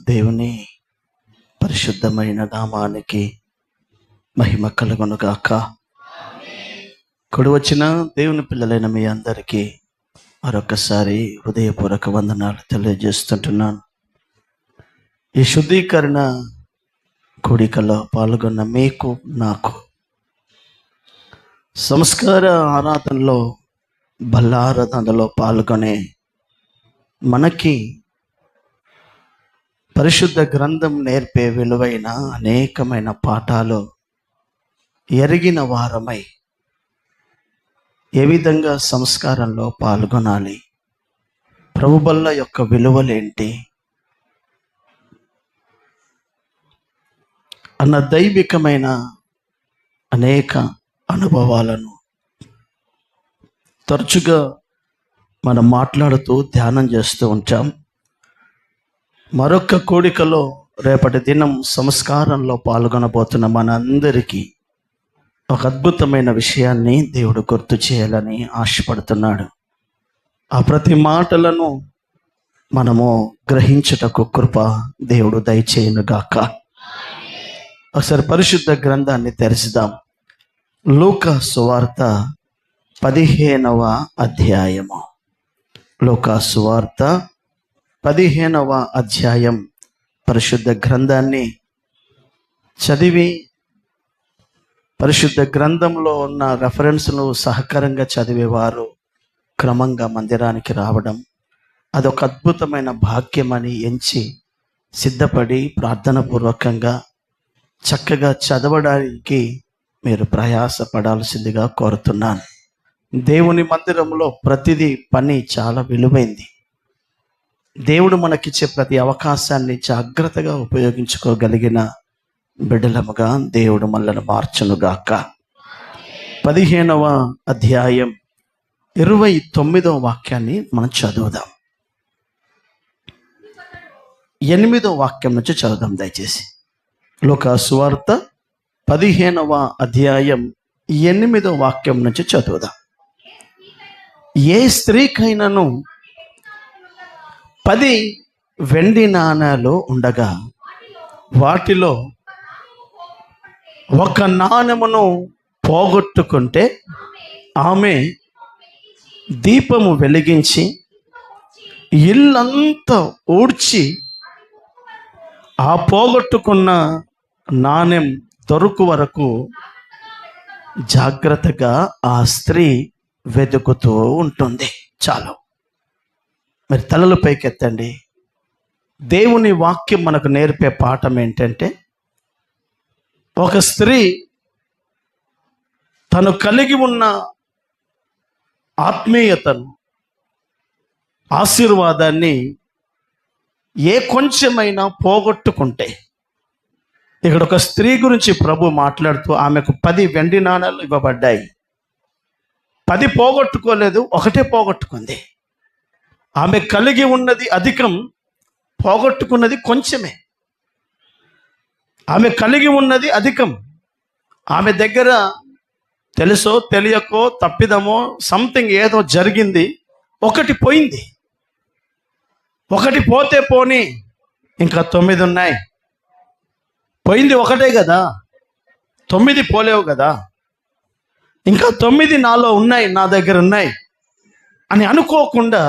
దేవుని పరిశుద్ధమైన నామానికి మహిమ కలుగునుగాక. కూడి వచ్చిన దేవుని పిల్లలైన మీ అందరికీ మరొకసారి హృదయపూర్వక వందనాలు తెలియజేస్తుంటున్నాను. ఈ శుద్ధీకరణ కూడికలో పాల్గొన్న మీకు, నాకు సంస్కార ఆరాధనలో, బల్లారాధనలో పాల్గొనే మనకి పరిశుద్ధ గ్రంథం నేర్పే విలువైన అనేకమైన పాఠాలు ఎరిగిన వారమై ఏ విధంగా సంస్కారంలో పాల్గొనాలి, ప్రభుబల్ల యొక్క విలువలేంటి అన్న దైవికమైన అనేక అనుభవాలను తరచుగా మనం మాట్లాడుతూ ధ్యానం చేస్తూ ఉంటాం. మరొక కూడికలో రేపటి దినం సంస్కారంలో పాల్గొనబోతున్న మనందరికీ ఒక అద్భుతమైన విషయాన్ని దేవుడు గుర్తు చేయాలని ఆశపడుతున్నాడు. ఆ ప్రతి మాటలను మనము గ్రహించుటకు కృప దేవుడు దయచేయునుగాక. ఒకసారి పరిశుద్ధ గ్రంథాన్ని తెరిచిదాం. లూకా సువార్త 15వ అధ్యాయము. లూకా సువార్త 15వ అధ్యాయం. పరిశుద్ధ గ్రంథాన్ని చదివి పరిశుద్ధ గ్రంథంలో ఉన్న రెఫరెన్స్ను సహకారంగా చదివేవారు క్రమంగా మందిరానికి రావడం అదొక అద్భుతమైన భాగ్యమని ఎంచి సిద్ధపడి ప్రార్థనాపూర్వకంగా చక్కగా చదవడానికి మీరు ప్రయాసపడాల్సిందిగా కోరుతున్నాను. దేవుని మందిరంలో ప్రతిదీ పని చాలా విలువైంది. దేవుడు మనకిచ్చే ప్రతి అవకాశాన్ని జాగ్రత్తగా ఉపయోగించుకోగలిగిన బిడ్డలముగా దేవుడు మనల్ని మార్చునుగాక. 15వ అధ్యాయం 29వ వాక్యాన్ని మనం చదువుదాం. 8వ వాక్యం నుంచి చదువుదాం దయచేసి. లూకా సువార్త 15వ అధ్యాయం 8వ వాక్యం నుంచి చదువుదాం. ఏ స్త్రీకైనాను 10 వెండి నాణాలు ఉండగా వాటిలో ఒక నాణెమును పోగొట్టుకుంటే ఆమె దీపము వెలిగించి ఇల్లంతా ఊడ్చి ఆ పోగొట్టుకున్న నాణెం దొరుకు వరకు జాగ్రత్తగా ఆ స్త్రీ వెతుకుతూ ఉంటుంది. చాలు. మరి తలలు పైకెత్తండి. దేవుని వాక్యం మనకు నేర్పే పాఠం ఏంటంటే, ఒక స్త్రీ తను కలిగి ఉన్న ఆత్మీయతను, ఆశీర్వాదాన్ని ఏ కొంచెమైనా పోగొట్టుకుంటే, ఇక్కడ ఒక స్త్రీ గురించి ప్రభు మాట్లాడుతూ ఆమెకు 10 వెండి నాణాలు ఇవ్వబడ్డాయి. 10 పోగొట్టుకోలేదు, ఒకటే పోగొట్టుకుంది. ఆమె కలిగి ఉన్నది అధికం, పోగొట్టుకున్నది కొంచెమే. ఆమె కలిగి ఉన్నది అధికం, ఆమె దగ్గర తెలుసో తెలియకో తప్పిదమో సంథింగ్ ఏదో జరిగింది, ఒకటి పోయింది. ఒకటి పోతే పోని, ఇంకా 9 ఉన్నాయి. పోయింది ఒకటే కదా, 9 పోలేవు కదా, ఇంకా 9 నాలో ఉన్నాయి, నా దగ్గర ఉన్నాయి అని అనుకోకుండా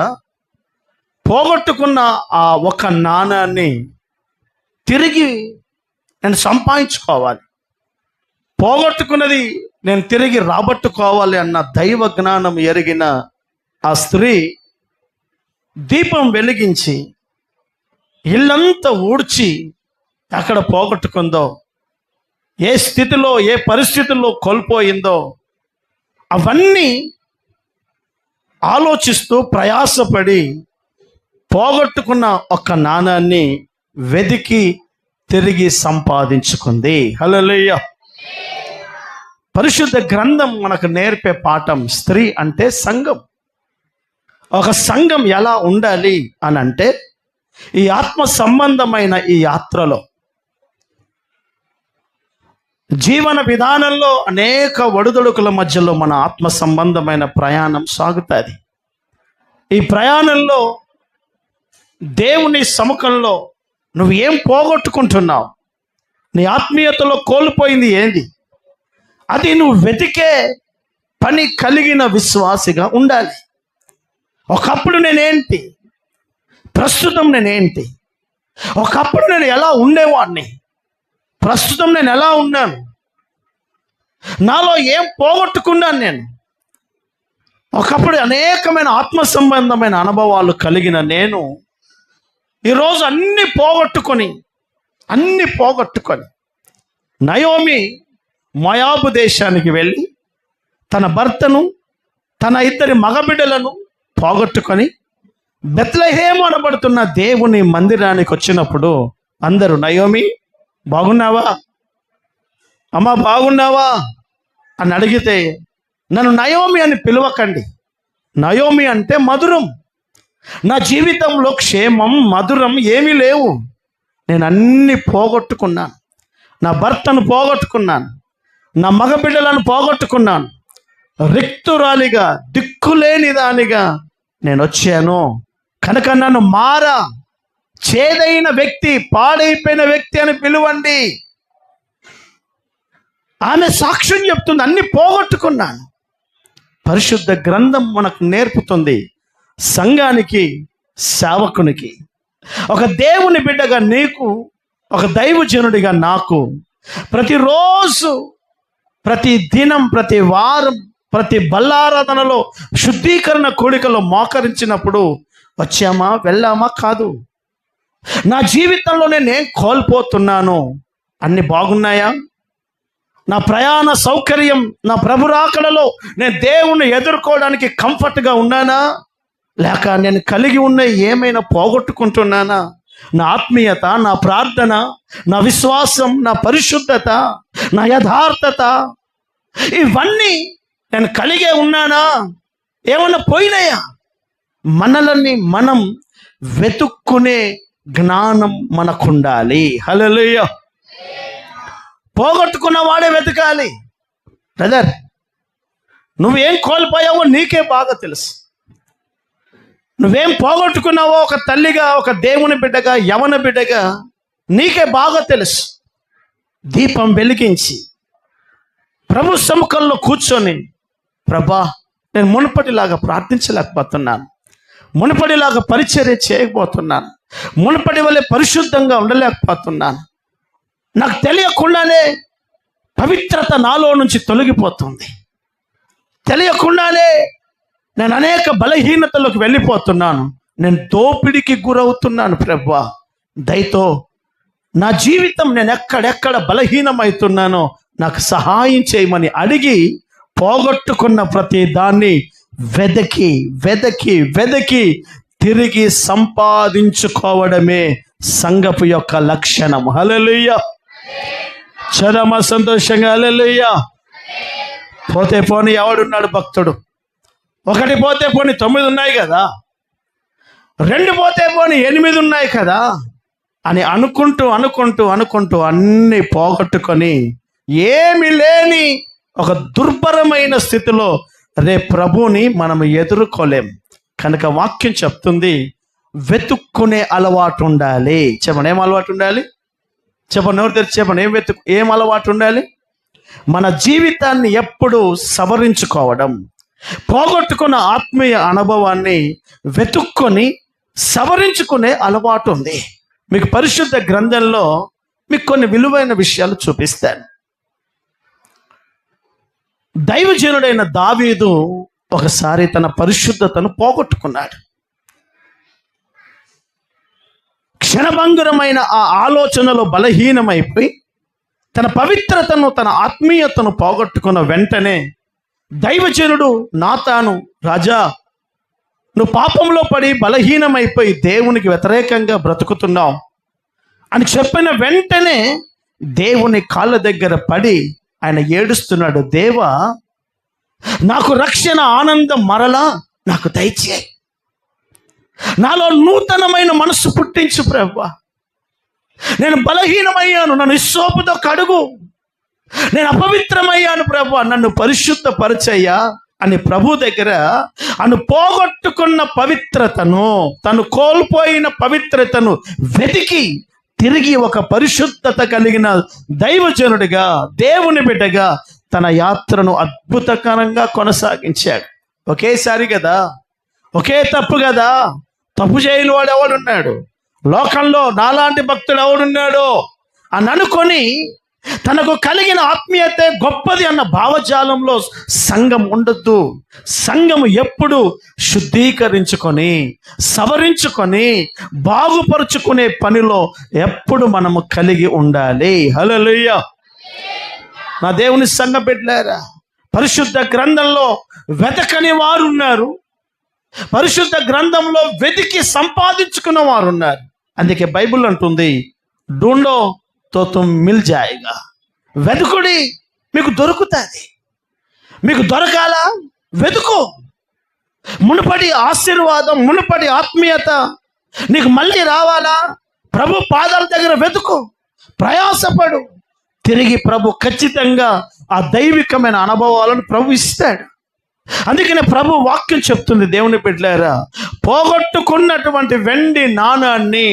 పోగొట్టుకున్న ఆ ఒక నాణాన్ని తిరిగి నేను సంపాదించుకోవాలి, పోగొట్టుకున్నది నేను తిరిగి రాబట్టుకోవాలి అన్న దైవ జ్ఞానం ఎరిగిన ఆ స్త్రీ దీపం వెలిగించి ఇల్లంతా ఊడ్చి ఎక్కడ పోగొట్టుకుందో, ఏ స్థితిలో ఏ పరిస్థితుల్లో కోల్పోయిందో అవన్నీ ఆలోచిస్తూ ప్రయాసపడి పోగొట్టుకున్న ఒక నాణాన్ని వెతికి తిరిగి సంపాదించుకుంది. హల్లెలూయా. పరిశుద్ధ గ్రంథం మనకు నేర్పే పాఠం, స్త్రీ అంటే సంఘం. ఒక సంఘం ఎలా ఉండాలి అని అంటే, ఈ ఆత్మ సంబంధమైన ఈ యాత్రలో, జీవన విధానంలో అనేక ఒడిదుడుకుల మధ్యలో మన ఆత్మ సంబంధమైన ప్రయాణం సాగుతుంది. ఈ ప్రయాణంలో దేవుని సముఖంలో నువ్వు ఏం పోగొట్టుకుంటున్నావు? నీ ఆత్మీయతలో కోల్పోయింది ఏంది? అది నువ్వు వెతికే పని కలిగిన విశ్వాసిగా ఉండాలి. ఒకప్పుడు నేనేంటి, ప్రస్తుతం నేనేంటి, ఒకప్పుడు నేను ఎలా ఉండేవాడిని, ప్రస్తుతం నేను ఎలా ఉన్నాను, నాలో ఏం పోగొట్టుకున్నాను నేను. ఒకప్పుడు అనేకమైన ఆత్మ సంబంధమైన అనుభవాలు కలిగిన నేను ఈరోజు అన్నీ పోగొట్టుకొని నయోమి మోయాబు దేశానికి వెళ్ళి తన భర్తను, తన 2 మగబిడ్డలను పోగొట్టుకొని బెత్లెహేము అనబడుతున్న దేవుని మందిరానికి వచ్చినప్పుడు అందరూ, నయోమి బాగున్నావా, అమ్మ బాగున్నావా అని అడిగితే, నన్ను నయోమి అని పిలవకండి, నయోమి అంటే మధురం, నా జీవితంలో క్షేమం మధురం ఏమీ లేవు, నేను అన్నీ పోగొట్టుకున్నాను, నా భర్తను పోగొట్టుకున్నాను, నా మగబిడ్డలను పోగొట్టుకున్నాను, రిక్తురాలిగా దిక్కులేని దానిగా నేను వచ్చాను, కనుక నన్ను మారా చేదైన వ్యక్తి, పాడైపోయిన వ్యక్తి అని పిలువండి. ఆమె సాక్ష్యం చెప్తుంది, అన్ని పోగొట్టుకున్నాను. పరిశుద్ధ గ్రంథం మనకు నేర్పుతుంది, సంఘానికి, సేవకునికి, ఒక దేవుని బిడ్డగా నీకు, ఒక దైవజనుడిగా నాకు ప్రతిరోజు, ప్రతి దినం, ప్రతి వారం, ప్రతి బల్లారాధనలో, శుద్ధీకరణ కూడికలో మోకరించినప్పుడు వచ్చామా వెళ్ళామా కాదు, నా జీవితంలో నేనేం కోల్పోతున్నాను, అన్ని బాగున్నాయా, నా ప్రయాణ సౌకర్యం, నా ప్రభు రాకడలో నేను దేవుణ్ణి ఎదుర్కోవడానికి కంఫర్ట్గా ఉన్నానా, లేక నేను కలిగి ఉన్న ఏమైనా పోగొట్టుకుంటున్నానా, నా ఆత్మీయత, నా ప్రార్థన, నా విశ్వాసం, నా పరిశుద్ధత, నా యథార్థత, ఇవన్నీ నేను కలిగే ఉన్నానా, ఏమన్నా పోయినాయా? మనల్ని మనం వెతుక్కునే జ్ఞానం మనకుండాలి. హల్లెలూయా. పోగొట్టుకున్న వాడే వెతకాలి. బ్రదర్, నువ్వేం కోల్పోయావో నీకే బాగా తెలుసు. నువ్వేం పోగొట్టుకున్నావో ఒక తల్లిగా, ఒక దేవుని బిడ్డగా, యవన బిడ్డగా నీకే బాగా తెలుసు. దీపం వెలిగించి ప్రభు సముఖంలో కూర్చొని, ప్రభా నేను మునుపటిలాగా ప్రార్థించలేకపోతున్నాను, మునుపటిలాగా పరిచర్య చేయకపోతున్నాను, మునుపటి వల్లే పరిశుద్ధంగా ఉండలేకపోతున్నాను, నాకు తెలియకుండానే పవిత్రత నాలో నుంచి తొలగిపోతుంది, తెలియకుండానే నేను అనేక బలహీనతలకు వెళ్ళిపోతున్నాను, నేను దోపిడికి గురవుతున్నాను. ప్రభువా దయతో నా జీవితం నేను ఎక్కడెక్కడ బలహీనమవుతున్నానో నాకు సహాయం చేయమని అడిగి, పోగొట్టుకున్న ప్రతి దాన్ని వెదకి వెదకి వెదకి తిరిగి సంపాదించుకోవడమే సంఘపు యొక్క లక్షణం. హల్లెలూయా. చరమ సంతోషంగా హల్లెలూయా. పోతే పోని ఎవడున్నాడు భక్తుడు? 1 పోతే పోని 9 ఉన్నాయి కదా, 2 పోతే పోని 8 ఉన్నాయి కదా అని అనుకుంటూ అన్ని పోగొట్టుకొని ఏమి లేని ఒక దుర్భరమైన స్థితిలో రేపు ప్రభువుని మనం ఎదుర్కోలేం. కనుక వాక్యం చెప్తుంది, వెతుక్కునే అలవాటు ఉండాలి. చెప్పండి, ఏం అలవాటు ఉండాలి? చెప్పండి, ఎవరు తెరిచి చెప్పండి, ఏం అలవాటు ఉండాలి? మన జీవితాన్ని ఎప్పుడు సవరించుకోవడం, పోగొట్టుకున్న ఆత్మీయ అనుభవాన్ని వెతుక్కొని సవరించుకునే అలవాటు ఉంది. మీకు పరిశుద్ధ గ్రంథంలో మీకు కొన్ని విలువైన విషయాలు చూపిస్తాను. దైవజనుడైన దావీదు ఒకసారి తన పరిశుద్ధతను పోగొట్టుకున్నాడు. క్షణభంగురమైన ఆ ఆలోచనలో బలహీనమైపోయి తన పవిత్రతను, తన ఆత్మీయతను పోగొట్టుకున్న వెంటనే దైవజనుడు నాతాను, రాజా నువ్వు పాపంలో పడి బలహీనమైపోయి దేవునికి వ్యతిరేకంగా బ్రతుకుతున్నావు అని చెప్పిన వెంటనే దేవుని కాళ్ళ దగ్గర పడి ఆయన ఏడుస్తున్నాడు, దేవా నాకు రక్షణ ఆనందం మరలా నాకు దయచేయి, నాలో నూతనమైన మనస్సు పుట్టించు ప్రభువా, నేను బలహీనమయ్యాను, నన్ను హిస్సోపుతో కడుగు, నేను అపవిత్రమయ్యాను ప్రభువా, నన్ను పరిశుద్ధ పరిచయ్యా అని ప్రభు దగ్గర అను పోగొట్టుకున్న పవిత్రతను, తను కోల్పోయిన పవిత్రతను వెతికి తిరిగి ఒక పరిశుద్ధత కలిగిన దైవజనుడిగా, దేవుని బిడ్డగా తన యాత్రను అద్భుతకరంగా కొనసాగించాడు. ఒకేసారి కదా, ఒకే తప్పు కదా, తప్పు చేయని వాడు ఎవడున్నాడు లోకంలో? నాలాంటి భక్తుడు ఎవడున్నాడో అని అనుకొని తనకు కలిగిన ఆత్మీయతే గొప్పది అన్న భావజాలంలో సంఘం ఉండొద్దు. సంఘము ఎప్పుడు శుద్ధీకరించుకొని, సవరించుకొని, బాగుపరుచుకునే పనిలో ఎప్పుడు మనము కలిగి ఉండాలి. హల్లెలూయా. నా దేవుని సంఘ బిడ్డలారా, పరిశుద్ధ గ్రంథంలో వెతకని వారు ఉన్నారు, పరిశుద్ధ గ్రంథంలో వెతికి సంపాదించుకున్న వారు ఉన్నారు. అందుకే బైబిల్ అంటుంది, ఢూండో తో తుమ్ మిల్ జాయేగా. వెతుకుడి, మీకు దొరుకుతుంది. మీకు దొరకాలా? వెతుకు. మునుపటి ఆశీర్వాదం, మునుపటి ఆత్మీయత నీకు మళ్ళీ రావాలా? ప్రభు పాదాల దగ్గర వెతుకు, ప్రయాసపడు. తిరిగి ప్రభు ఖచ్చితంగా ఆ దైవికమైన అనుభవాలను ప్రభు ఇస్తాడు. అందుకనే ప్రభు వాక్యం చెప్తుంది, దేవుని బిడ్డలారా, పోగొట్టుకున్నటువంటి వెండి నాణాన్ని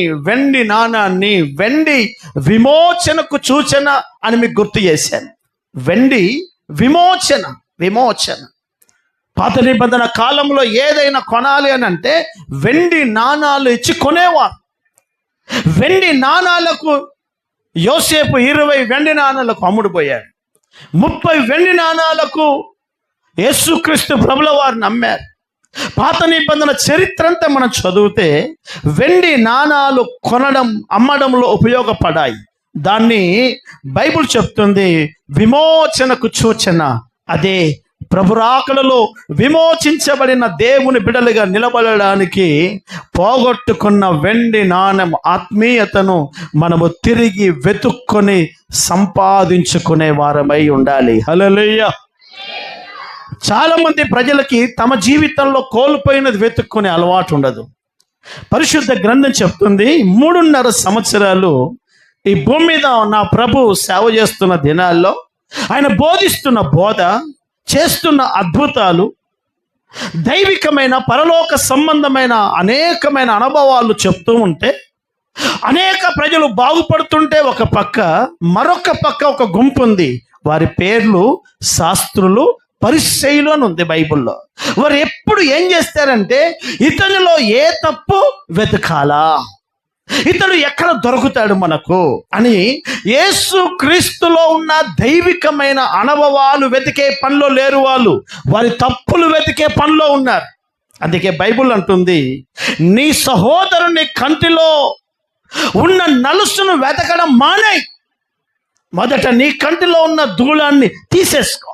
వెండి విమోచనకు సూచన అని మీకు గుర్తు చేశాను. వెండి విమోచన. పాత నిబంధన కాలంలో ఏదైనా కొనాలి అని అంటే వెండి నాణాలు ఇచ్చి కొనేవారు. వెండి నాణాలకు యోసేపు 20 వెండి నాణాలకు అమ్ముడుపోయాడు. 30 వెండి నాణాలకు యేసుక్రీస్తు ప్రభుల వారిని అమ్మారు. పాత నిబంధన చరిత్ర అంతా మనం చదివితే వెండి నాణాలు కొనడం, అమ్మడంలో ఉపయోగపడాయి. దాన్ని బైబిల్ చెప్తుంది విమోచనకు సూచన. అదే ప్రభురాకడలో విమోచించబడిన దేవుని బిడలుగా నిలబడడానికి పోగొట్టుకున్న వెండి నాణెం ఆత్మీయతను మనము తిరిగి వెతుక్కొని సంపాదించుకునే వారమై ఉండాలి. హల్లెలూయా. చాలా మంది ప్రజలకి తమ జీవితంలో కోల్పోయినది వెతుక్కునే అలవాటు ఉండదు. పరిశుద్ధ గ్రంథం చెప్తుంది, 3.5 సంవత్సరాలు ఈ భూమి మీద నా ప్రభు సేవ చేస్తున్న దినాల్లో ఆయన బోధిస్తున్న బోధ, చేస్తున్న అద్భుతాలు, దైవికమైన పరలోక సంబంధమైన అనేకమైన అనుభవాలు చెప్తూ ఉంటే అనేక ప్రజలు బాగుపడుతుంటే ఒక పక్క, మరొక పక్క ఒక గుంపు ఉంది. వారి పేర్లు శాస్త్రులు, పరిసయ్యులు అని ఉంది బైబిల్లో. వారు ఎప్పుడు ఏం చేస్తారంటే ఇతనిలో ఏ తప్పు వెతకాలా, ఇతడు ఎక్కడ దొరుకుతాడు మనకు అని యేసు క్రీస్తులో ఉన్న దైవికమైన అనుభవాలు వెతికే పనిలో లేరు వాళ్ళు. వారి తప్పులు వెతికే పనిలో ఉన్నారు. అందుకే బైబిల్ అంటుంది, నీ సహోదరుని కంటిలో ఉన్న నలుసును వెతకడం మానేయ్. మొదట నీ కంటిలో ఉన్న ధూళాన్ని తీసేసుకో.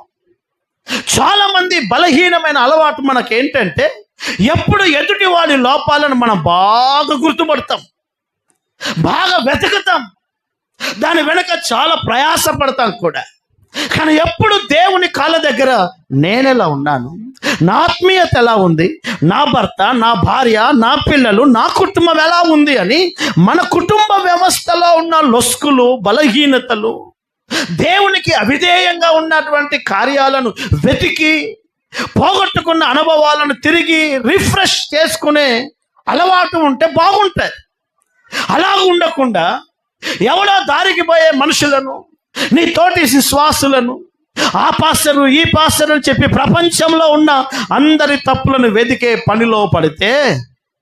చాలా మంది బలహీనమైన అలవాటు మనకేంటంటే ఎప్పుడు ఎదుటి వాడి లోపాలను మనం బాగా గుర్తుపడతాం, బాగా వెతుకుతాం, దాని వెనక చాలా ప్రయాసపడతాం కూడా. కానీ ఎప్పుడు దేవుని కాళ్ళ దగ్గర నేనెలా ఉన్నాను, నా ఆత్మీయత ఎలా ఉంది, నా భర్త, నా భార్య, నా పిల్లలు, నా కుటుంబం ఎలా ఉంది అని మన కుటుంబ వ్యవస్థలో ఉన్న లొసుకులు, బలహీనతలు, దేవునికి అవిధేయంగా ఉన్నటువంటి కార్యాలను వెతికి పోగొట్టుకున్న అనుభవాలను తిరిగి రిఫ్రెష్ చేసుకునే అలవాటు ఉంటే బాగుంటుంది. అలా ఉండకుండా ఎవడో దారికి పోయే మనుషులను, నీ తోటి విశ్వాసులను, ఆ పాస్టరు ఈ పాస్టరు అని చెప్పి ప్రపంచంలో ఉన్న అందరి తప్పులను వెతికే పనిలో పడితే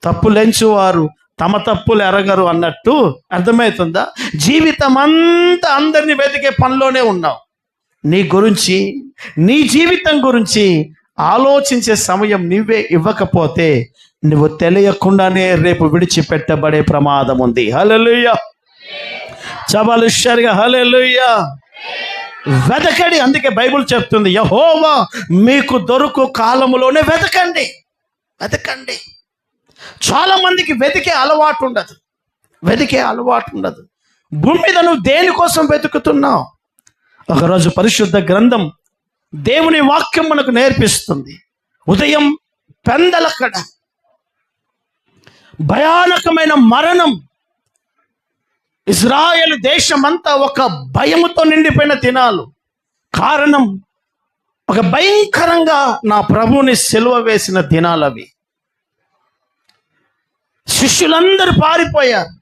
తప్పులెంచువారు తమ తప్పులు ఎరగరు అన్నట్టు అర్థమవుతుందా? జీవితం అంతా అందరినీ వెతికే పనిలోనే ఉన్నావు. నీ గురించి, నీ జీవితం గురించి ఆలోచించే సమయం నువ్వే ఇవ్వకపోతే నువ్వు తెలియకుండానే రేపు విడిచిపెట్టబడే ప్రమాదం ఉంది. హల్లెలూయా. చబలుషరిగా హల్లెలూయా. వెతకండి. అందుకే బైబిల్ చెప్తుంది, యెహోవా మీకు దొరుకు కాలములోనే వెతకండి. చాలా మందికి వెతికే అలవాటు ఉండదు. భూమి మీద నువ్వు దేనికోసం వెతుకుతున్నావు? ఒకరోజు పరిశుద్ధ గ్రంథం, దేవుని వాక్యం మనకు నేర్పిస్తుంది, ఉదయం పెందలకడ భయానకమైన మరణం, ఇజ్రాయేలు దేశమంతా ఒక భయముతో నిండిపోయిన దినాలు. కారణం, ఒక భయంకరంగా నా ప్రభువుని సిలువ వేసిన దినాలవి. శిష్యులందరూ పారిపోయారు.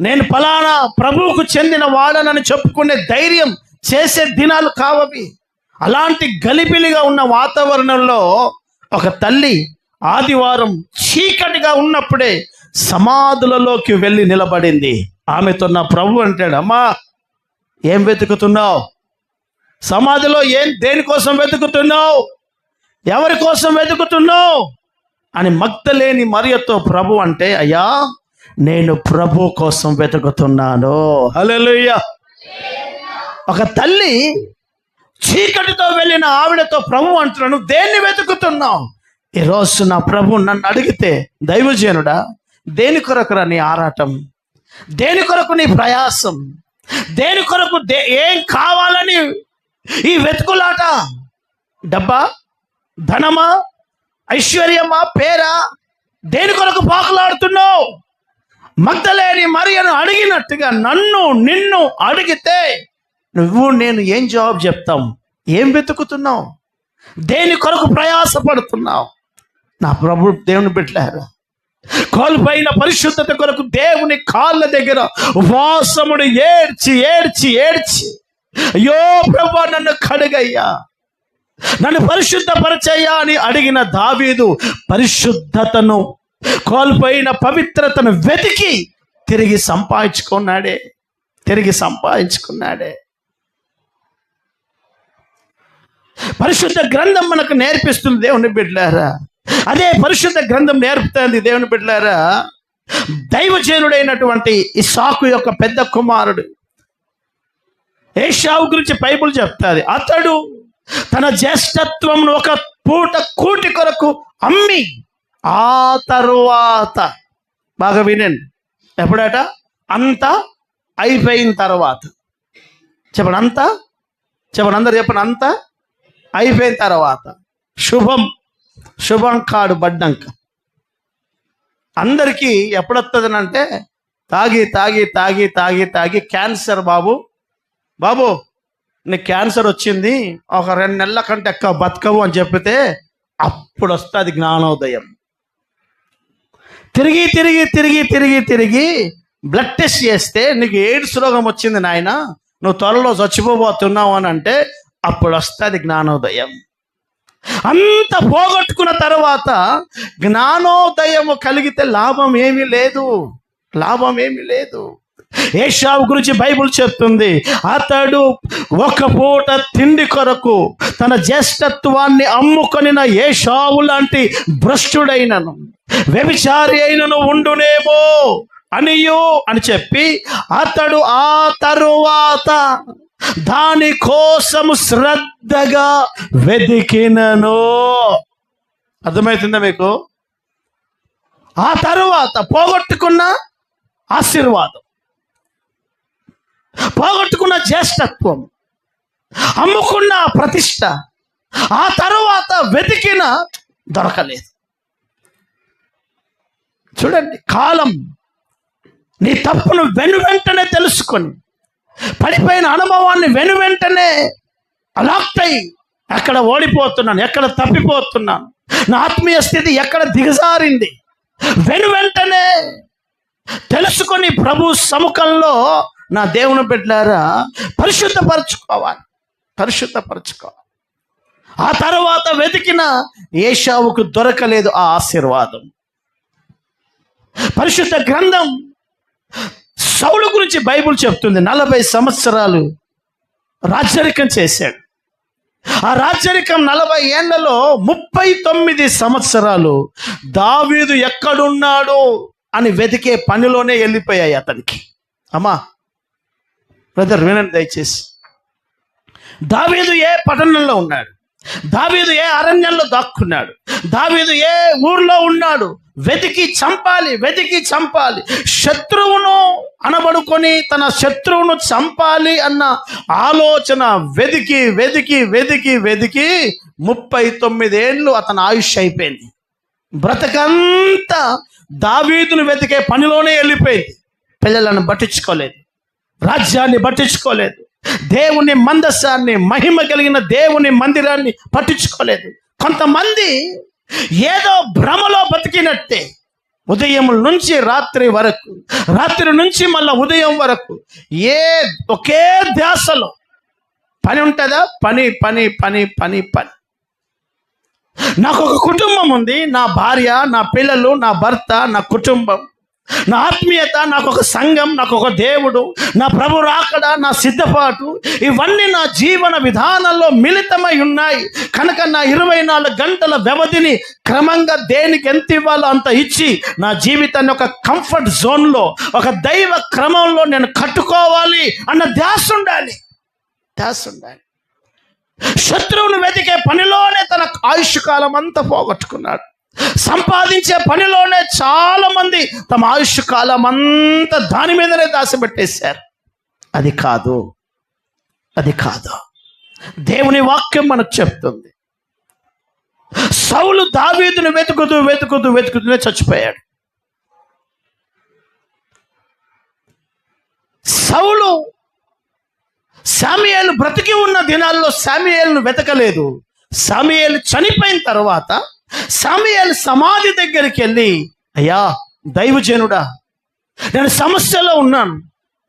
నేను ఫలానా ప్రభువుకు చెందిన వాడనని చెప్పుకునే ధైర్యం చేసే దినాలు కావవి. అలాంటి గలిబిలిగా ఉన్న వాతావరణంలో ఒక తల్లి ఆదివారం చీకటిగా ఉన్నప్పుడే సమాధులలోకి వెళ్ళి నిలబడింది. ఆమెతో నా ప్రభు అంటాడు, అమ్మా ఏం వెతుకుతున్నావు? సమాధిలో దేనికోసం వెతుకుతున్నావు? ఎవరి కోసం వెతుకుతున్నావు అని మగ్దలేని మరియతో ప్రభు అంటే, అయ్యా నేను ప్రభు కోసం వెతుకుతున్నాను. హల్లెలూయా. ఒక తల్లి చీకటితో వెళ్ళిన ఆవిడతో ప్రభు అంటున్నాను, దేన్ని వెతుకుతున్నావు? ఈరోజు నా ప్రభు నన్ను అడిగితే, దైవజనుడా దేని కొరకురా నీ ఆరాటం? దేని కొరకు నీ ప్రయాసం? దేని కొరకు ఏం కావాలని ఈ వెతుకులాట? డబ్బా, ధనమా, ఐశ్వర్యమా, పేరా? దేని కొరకు పాకులాడుతున్నావు? మగ్దలేని మరియను అడిగినట్టుగా నిన్ను అడిగితే నేను ఏం జవాబు చెప్తాం? ఏం వెతుకుతున్నావు? దేని కొరకు ప్రయాసపడుతున్నావు? నా ప్రభు దేవుని బిడ్డలారా, కోల్పోయిన పరిశుద్ధత కొరకు దేవుని కాళ్ళ దగ్గర ఉపవాసముడు ఏడ్చి ఏడ్చి ఏడ్చి, అయ్యో ప్రభు నన్ను కడుగయ్యా, నన్ను పరిశుద్ధపరచయ్యా అని అడిగిన దావీదు పరిశుద్ధతను, కోల్పోయిన పవిత్రతను వెతికి తిరిగి సంపాదించుకున్నాడే. పరిశుద్ధ గ్రంథం మనకు నేర్పిస్తుంది దేవుని బిడ్డలారా. అదే పరిశుద్ధ గ్రంథం నేర్పుతుంది దేవుని బిడ్డలారా. దైవజనుడైనటువంటి ఇస్సాకు యొక్క పెద్ద కుమారుడు ఏశావు గురించి బైబిల్ చెప్తాది. అతడు తన జ్యేష్ఠత్వంను ఒక పూట కూటి కొరకు అమ్మి, ఆ తరువాత బాగా వినండి, ఎప్పుడట? అంతా అయిపోయిన తర్వాత. చెప్పండి, అంతా చెప్పండి, అందరు చెప్పండి, అంతా అయిపోయిన తర్వాత. శుభం కాడు పడ్డాక అందరికీ ఎప్పుడొస్తుందనంటే, తాగి తాగి తాగి తాగి తాగి క్యాన్సర్ బాబు నీకు క్యాన్సర్ వచ్చింది, ఒక 2 నెలల కంటే ఎక్కువ బతకవు అని చెప్పితే అప్పుడు వస్తుంది జ్ఞానోదయం. తిరిగి తిరిగి తిరిగి తిరిగి తిరిగి బ్లడ్ టెస్ట్ చేస్తే నీకు ఎయిడ్స్ రోగం వచ్చింది నాయన, నువ్వు త్వరలో చచ్చిపోబోతున్నావు అని అంటే అప్పుడు వస్తుంది జ్ఞానోదయం. అంత పోగొట్టుకున్న తర్వాత జ్ఞానోదయము కలిగితే లాభం ఏమీ లేదు. ఏశావు గురించి బైబిల్ చెప్తుంది, అతడు ఒక పూట తిండి కొరకు తన జ్యేష్ఠత్వాన్ని అమ్ముకొనిన ఏశావు లాంటి భ్రష్టుడైనను వ్యభిచారి అయినను ఉండునేమో అని చెప్పి అతడు ఆ తరువాత దాని కోసము శ్రద్ధగా వెతికినను. అర్థమవుతుందా మీకు? ఆ తరువాత పోగొట్టుకున్న ఆశీర్వాదం, పోగొట్టుకున్న జ్యేష్ఠత్వం, అమ్ముకున్న ప్రతిష్ట, ఆ తరువాత వెతికిన దొరకలేదు. చూడండి, కాలం నీ తప్పును వెంటనే తెలుసుకొని, పడిపోయిన అనుభవాన్ని వెంటనే అలాక్టై ఎక్కడ ఓడిపోతున్నాను, ఎక్కడ తప్పిపోతున్నాను, నా ఆత్మీయ స్థితి ఎక్కడ దిగజారింది, వెంటనే తెలుసుకొని ప్రభు సముఖంలో నా దేవుని బిడ్డలారా పరిశుద్ధపరచుకోవాలి. ఆ తర్వాత వెతికిన ఏశావుకు దొరకలేదు ఆ ఆశీర్వాదం. పరిశుద్ధ గ్రంథం సౌలు గురించి బైబిల్ చెప్తుంది, 40 సంవత్సరాలు రాజ్యరికం చేశాడు. ఆ రాజ్యరికం 40 ఏళ్లలో 39 సంవత్సరాలు దావీదు ఎక్కడున్నాడు అని వెతికే పనిలోనే వెళ్ళిపోయాయి అతనికి. అమ్మా బ్రదర్ వినండి దయచేసి, దావీదు ఏ పట్టణంలో ఉన్నాడు, దావీదు ఏ అరణ్యంలో దాక్కున్నాడు, దావీదు ఏ ఊర్లో ఉన్నాడు, వెతికి చంపాలి. శత్రువును అనబడుకొని తన శత్రువును చంపాలి అన్న ఆలోచన వెతికి 39 ఏళ్ళు అతని ఆయుష్ అయిపోయింది. బ్రతకంతా దావీదును వెతికే పనిలోనే వెళ్ళిపోయింది. పిల్లలను పట్టించుకోలేదు, రాజ్యాన్ని పట్టించుకోలేదు, దేవుని మందసాన్ని, మహిమ కలిగిన దేవుని మందిరాన్ని పట్టించుకోలేదు. కొంతమంది ఏదో భ్రమలో బతికినట్టే ఉదయం నుంచి రాత్రి వరకు, రాత్రి నుంచి మళ్ళీ ఉదయం వరకు ఒకే ధ్యాసలో పని ఉంటుందా? పని పని పని పని పని. నాకు ఒక కుటుంబం ఉంది, నా భార్య, నా పిల్లలు, నా భర్త, నా కుటుంబం, నా ఆత్మీయత, నాకు ఒక సంఘం, నాకు ఒక దేవుడు, నా ప్రభు రాకడ, నా సిద్ధపాటు, ఇవన్నీ నా జీవన విధానంలో మిళితమై ఉన్నాయి. కనుక నా 24 గంటల వ్యవధిని క్రమంగా దేనికి ఎంత ఇవ్వాలో అంత ఇచ్చి నా జీవితాన్ని ఒక కంఫర్ట్ జోన్లో, ఒక దైవ క్రమంలో నేను కట్టుకోవాలి అన్న ధ్యాస ఉండాలి. శత్రువును వెతికే పనిలోనే తన ఆయుష్ కాలం అంతా పోగొట్టుకున్నాడు. సంపాదించే పనిలోనే చాలా మంది తమ ఆయుష్ కాలం అంతా దాని మీదనే దాచిపెట్టేశారు. అది కాదు. దేవుని వాక్యం మనకు చెప్తుంది. సౌలు దావీదును వెతుకుతూనే చచ్చిపోయాడు. సౌలు సమూయేలు బ్రతికి ఉన్న దినాల్లో సమూయేలును వెతకలేదు. సమూయేలు చనిపోయిన తర్వాత సమూయేలు సమాధి దగ్గరికి వెళ్ళి, అయ్యా దైవజనుడా, నేను సమస్యలో ఉన్నాను,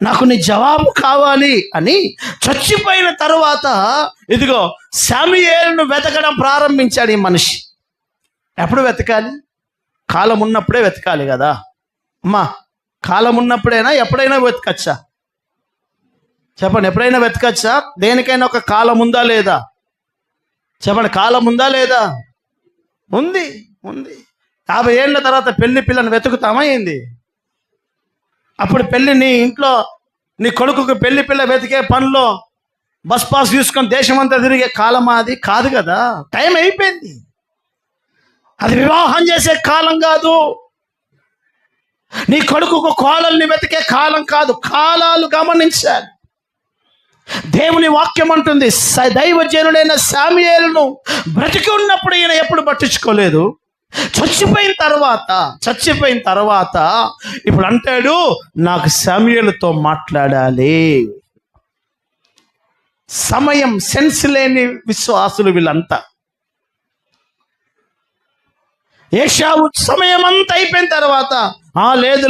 నాకు నీ జవాబు కావాలి అని చచ్చిపోయిన తర్వాత ఇదిగో సమూయేలును వెతకడం ప్రారంభించాడు ఈ మనిషి. ఎప్పుడు వెతకాలి? కాలం ఉన్నప్పుడే వెతకాలి కదా అమ్మా. కాలం ఉన్నప్పుడైనా ఎప్పుడైనా వెతకచ్చా? చెప్పండి, ఎప్పుడైనా వెతకచ్చా? దేనికైనా ఒక కాలం ఉందా లేదా? చెప్పండి, కాలం ఉందా లేదా? ఉంది. 50 ఏళ్ళ తర్వాత పెళ్లి పిల్లని వెతుకుతామా ఏంది? అప్పుడు పెళ్లి నీ ఇంట్లో నీ కొడుకుకు పెళ్లి పిల్ల వెతికే పనిలో బస్ పాస్ తీసుకొని దేశమంతా తిరిగే కాలమా? అది కాదు కదా. టైం అయిపోయింది. అది వివాహం చేసే కాలం కాదు. నీ కొడుకుకు కోడల్ని వెతికే కాలం కాదు. కాలాలు గమనించాలి. దేవుని వాక్యం అంటుంది, దైవజనుడైన సమూయేలును బ్రతికి ఉన్నప్పుడు ఈయన ఎప్పుడు పట్టించుకోలేదు. చచ్చిపోయిన తర్వాత ఇప్పుడు అంటాడు, నాకు సమూయేలుతో మాట్లాడాలి. సమయం సెన్స్ లేని విశ్వాసులు వీళ్ళంతా. ఏషావు సమయం అంతా అయిపోయిన తర్వాత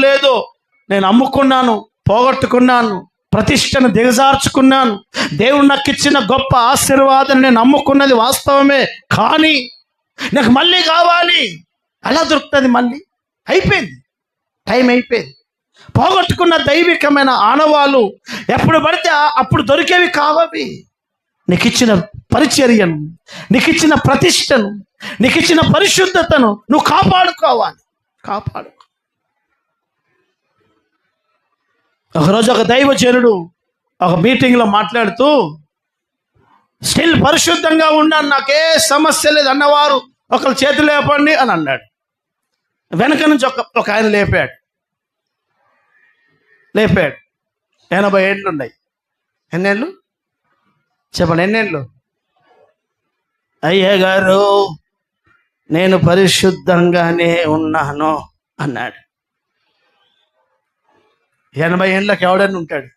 లేదు, నేను అమ్ముకున్నాను, పోగొట్టుకున్నాను, ప్రతిష్టను దిగజార్చుకున్నాను, దేవుడు నాకు ఇచ్చిన గొప్ప ఆశీర్వాదం నేను నమ్ముకున్నది వాస్తవమే, కానీ నాకు మళ్ళీ కావాలి. అలా దొరుకుతుంది మళ్ళీ? అయిపోయింది, టైం అయిపోయింది. పోగొట్టుకున్న దైవికమైన ఆనవాళ్ళు ఎప్పుడు పడితే అప్పుడు దొరికేవి కావవి. నీకు ఇచ్చిన పరిచర్యను, నీకు ఇచ్చిన ప్రతిష్టను, నీకు ఇచ్చిన పరిశుద్ధతను నువ్వు కాపాడుకోవాలి. ఒకరోజు ఒక దైవజనుడు ఒక మీటింగ్లో మాట్లాడుతూ, స్టిల్ పరిశుద్ధంగా ఉన్నాను, నాకే సమస్య లేదు అన్నవారు ఒకరు చేతులు లేపండి అని అన్నాడు. వెనక నుంచి ఒక ఆయన లేపాడు. 80 ఏళ్ళు ఉన్నాయి. ఎన్నేళ్ళు చెప్పండి, ఎన్నేళ్ళు? అయ్య గారు, నేను పరిశుద్ధంగానే ఉన్నాను అన్నాడు. 80 ఏళ్ళకి ఎవడని ఉంటాడు?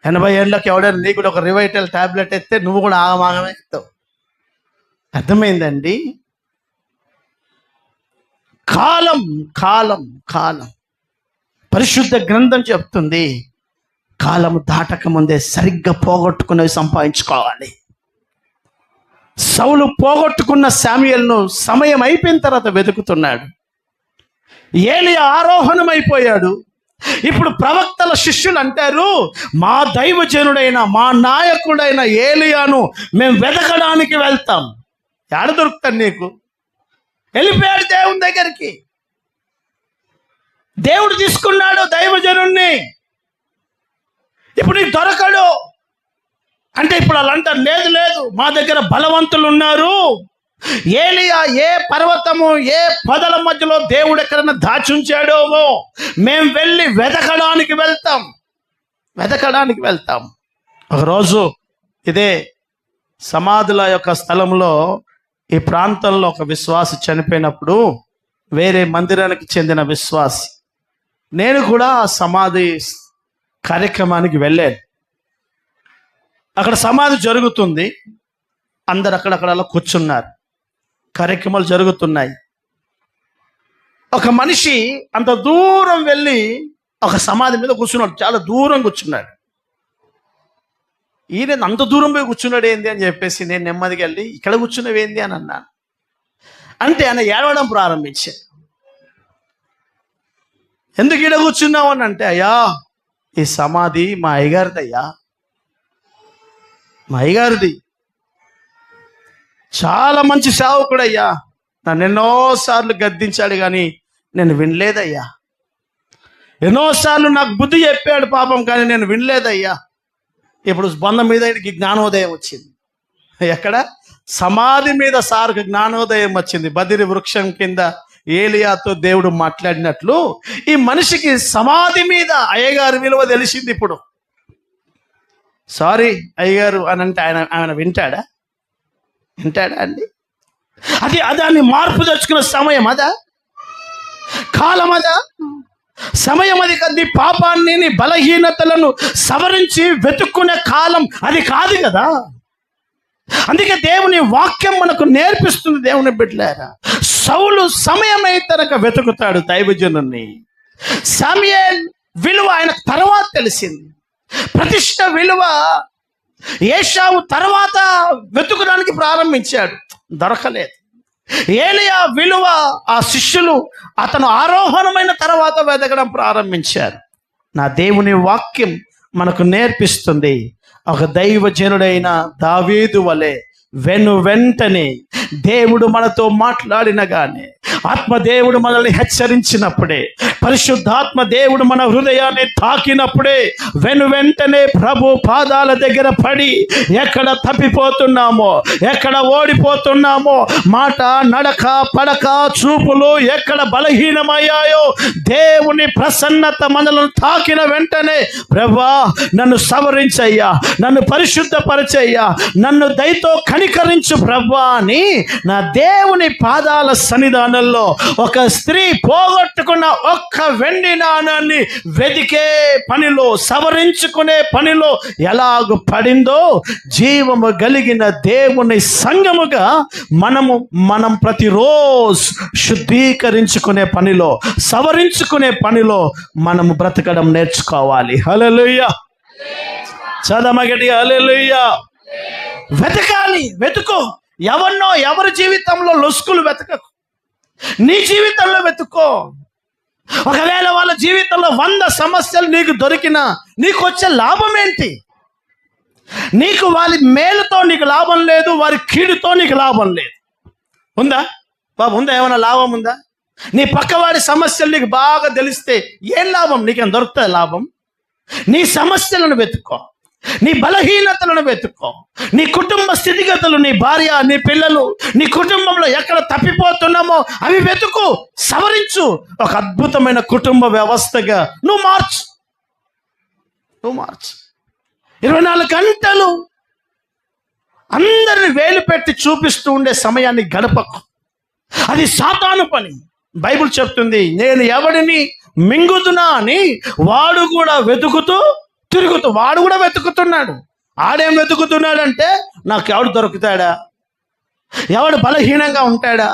80 ఏళ్ళకి ఎవడని నీకు కూడా ఒక రివైటల్ టాబ్లెట్ ఎత్తే నువ్వు కూడా ఆగమాగమే ఎత్తావు. అర్థమైందండి? కాలం పరిశుద్ధ గ్రంథం చెప్తుంది, కాలం దాటక ముందే సరిగ్గా పోగొట్టుకునేవి సంపాదించుకోవాలి. సౌలు పోగొట్టుకున్న సమూయేలును సమయం అయిపోయిన తర్వాత వెతుకుతున్నాడు. ఏలియా ఆరోహణమైపోయాడు. ఇప్పుడు ప్రవక్తల శిష్యులు అంటారు, మా దైవజనుడైన మా నాయకుడైన ఏలియాను మేము వెతకడానికి వెళ్తాం. ఎక్కడ దొరుకుతాను నీకు? వెళ్ళిపోయాడు దేవుని దగ్గరికి. దేవుడు తీసుకున్నాడు దైవజనుణ్ణి. ఇప్పుడు నీకు దొరకడు అంటే ఇప్పుడు వాళ్ళు అంటారు, లేదు మా దగ్గర బలవంతులు ఉన్నారు. ఏలియా ఏ పర్వతము ఏ పొదల మధ్యలో దేవుడు ఎక్కడన్నా దాచుంచాడో మేము వెళ్ళి వెతకడానికి వెళ్తాం. ఒకరోజు ఇదే సమాధుల యొక్క స్థలంలో ఈ ప్రాంతంలో ఒక విశ్వాసి చనిపోయినప్పుడు, వేరే మందిరానికి చెందిన విశ్వాసి, నేను కూడా ఆ సమాధి కార్యక్రమానికి వెళ్ళాను. అక్కడ సమాధి జరుగుతుంది, అందరు అక్కడక్కడ కూర్చున్నారు, కార్యక్రమాలు జరుగుతున్నాయి. ఒక మనిషి అంత దూరం వెళ్ళి ఒక సమాధి మీద కూర్చున్నాడు, చాలా దూరం కూర్చున్నాడు. ఈయన అంత దూరం పోయి కూర్చున్నాడు ఏంది అని చెప్పేసి నేను నెమ్మదిగా వెళ్ళి ఇక్కడ కూర్చున్నవి ఏంది అని అన్నాను. అంటే ఆయన ఏడవడం ప్రారంభించాడు. ఎందుకు ఈడ కూర్చున్నావు అని అంటే, అయ్యా ఈ సమాధి మా అయ్యగారిది అయ్యా, మా అయ్యగారిది. చాలా మంచి సేవకుడయ్యా, నన్ను ఎన్నోసార్లు గద్దించాడు కానీ నేను వినలేదయ్యా. ఎన్నోసార్లు నాకు బుద్ధి చెప్పాడు పాపం, కానీ నేను వినలేదయ్యా. ఇప్పుడు బంధం మీద ఆయనకి జ్ఞానోదయం వచ్చింది. ఎక్కడ? సమాధి మీద సార్కు జ్ఞానోదయం వచ్చింది. బదిరి వృక్షం కింద ఏలియాతో దేవుడు మాట్లాడినట్లు ఈ మనిషికి సమాధి మీద అయ్యగారి విలువ తెలిసింది. ఇప్పుడు సారీ అయ్యగారు అని అంటే ఆయన వింటాడా అండి? అది దాన్ని మార్పు తెచ్చుకున్న సమయం అదా, కాలం అదా, సమయం అది కదా. పాపాన్ని నీ బలహీనతలను సవరించి వెతుక్కునే కాలం అది కాదు కదా. అందుకే దేవుని వాక్యం మనకు నేర్పిస్తుంది. దేవుని బిడ్డలారా, సౌలు సమయమై తనక వెతుకుతాడు దైవజనుని. సమయల్ విలువ ఆయన తర్వాత తెలిసింది. ప్రతిష్ట విలువ ఏషావు తర్వాత వెతుకడానికి ప్రారంభించాడు, దొరకలేదు. ఏలియా విలువ ఆ శిష్యులు అతను ఆరోహణమైన తర్వాత వెతకడం ప్రారంభించారు. నా దేవుని వాక్యం మనకు నేర్పిస్తుంది, ఒక దైవజనుడైన దావీదు వలె వెంటనే దేవుడు మనతో మాట్లాడిన గానే, ఆత్మదేవుడు మనల్ని హెచ్చరించినప్పుడే, పరిశుద్ధాత్మ దేవుడు మన హృదయాన్ని తాకినప్పుడే వెంటనే ప్రభు పాదాల దగ్గర పడి ఎక్కడ తప్పిపోతున్నామో, ఎక్కడ ఓడిపోతున్నామో, మాట నడక పడక చూపులు ఎక్కడ బలహీనమయ్యాయో, దేవుని ప్రసన్నత మనలను తాకిన వెంటనే, ప్రభువా నన్ను సవరించయ్యా, నన్ను పరిశుద్ధపరచయ్యా, నన్ను దయతో కనికరించు ప్రభువా అని నా దేవుని పాదాల సన్నిధానంలో ఒక స్త్రీ పోగొట్టుకున్న ఒక్క వెండి నాణాన్ని వెదికే పనిలో, సవరించుకునే పనిలో ఎలాగ పడిందో, జీవము కలిగిన దేవుని సంఘముగా మనం ప్రతిరోజు శుద్ధీకరించుకునే పనిలో, సవరించుకునే పనిలో మనము బ్రతకడం నేర్చుకోవాలి. హల్లెలూయా, చదమగడి హల్లెలూయా. వెతకాలి, వెతుకో. ఎవరి జీవితంలో లొసుకులు వెతకకు, నీ జీవితంలో వెతుక్కో. ఒకవేళ వాళ్ళ జీవితంలో 100 సమస్యలు నీకు దొరికినా నీకు వచ్చే లాభం ఏంటి? నీకు వారి మేలుతో నీకు లాభం లేదు, వారి కీడుతో నీకు లాభం లేదు. ఉందా బాబు? ఉందా? ఏమైనా లాభం ఉందా? నీ పక్కవాడి సమస్యలు నీకు బాగా తెలిస్తే ఏం లాభం? నీకేం దొరుకుతుంది లాభం? నీ సమస్యలను వెతుక్కో, నీ బలహీనతలను వెతుక్కో, నీ కుటుంబ స్థితిగతులు, నీ భార్య, నీ పిల్లలు, నీ కుటుంబంలో ఎక్కడ తప్పిపోతున్నామో అవి వెతుకు, సవరించు. ఒక అద్భుతమైన కుటుంబ వ్యవస్థగా నువ్వు మార్చు. 24 గంటలు అందరిని వేలు పెట్టి చూపిస్తూ ఉండే సమయాన్ని గడపకు. అది సాతాను పని. బైబిల్ చెప్తుంది, నేను ఎవడిని మింగుతున్నా అని వాడు కూడా వాడు కూడా వెతుకుతున్నాడు. ఆడేం వెతుకుతున్నాడంటే, నాకు ఎవడు దొరుకుతాడా, ఎవడు బలహీనంగా ఉంటాడా,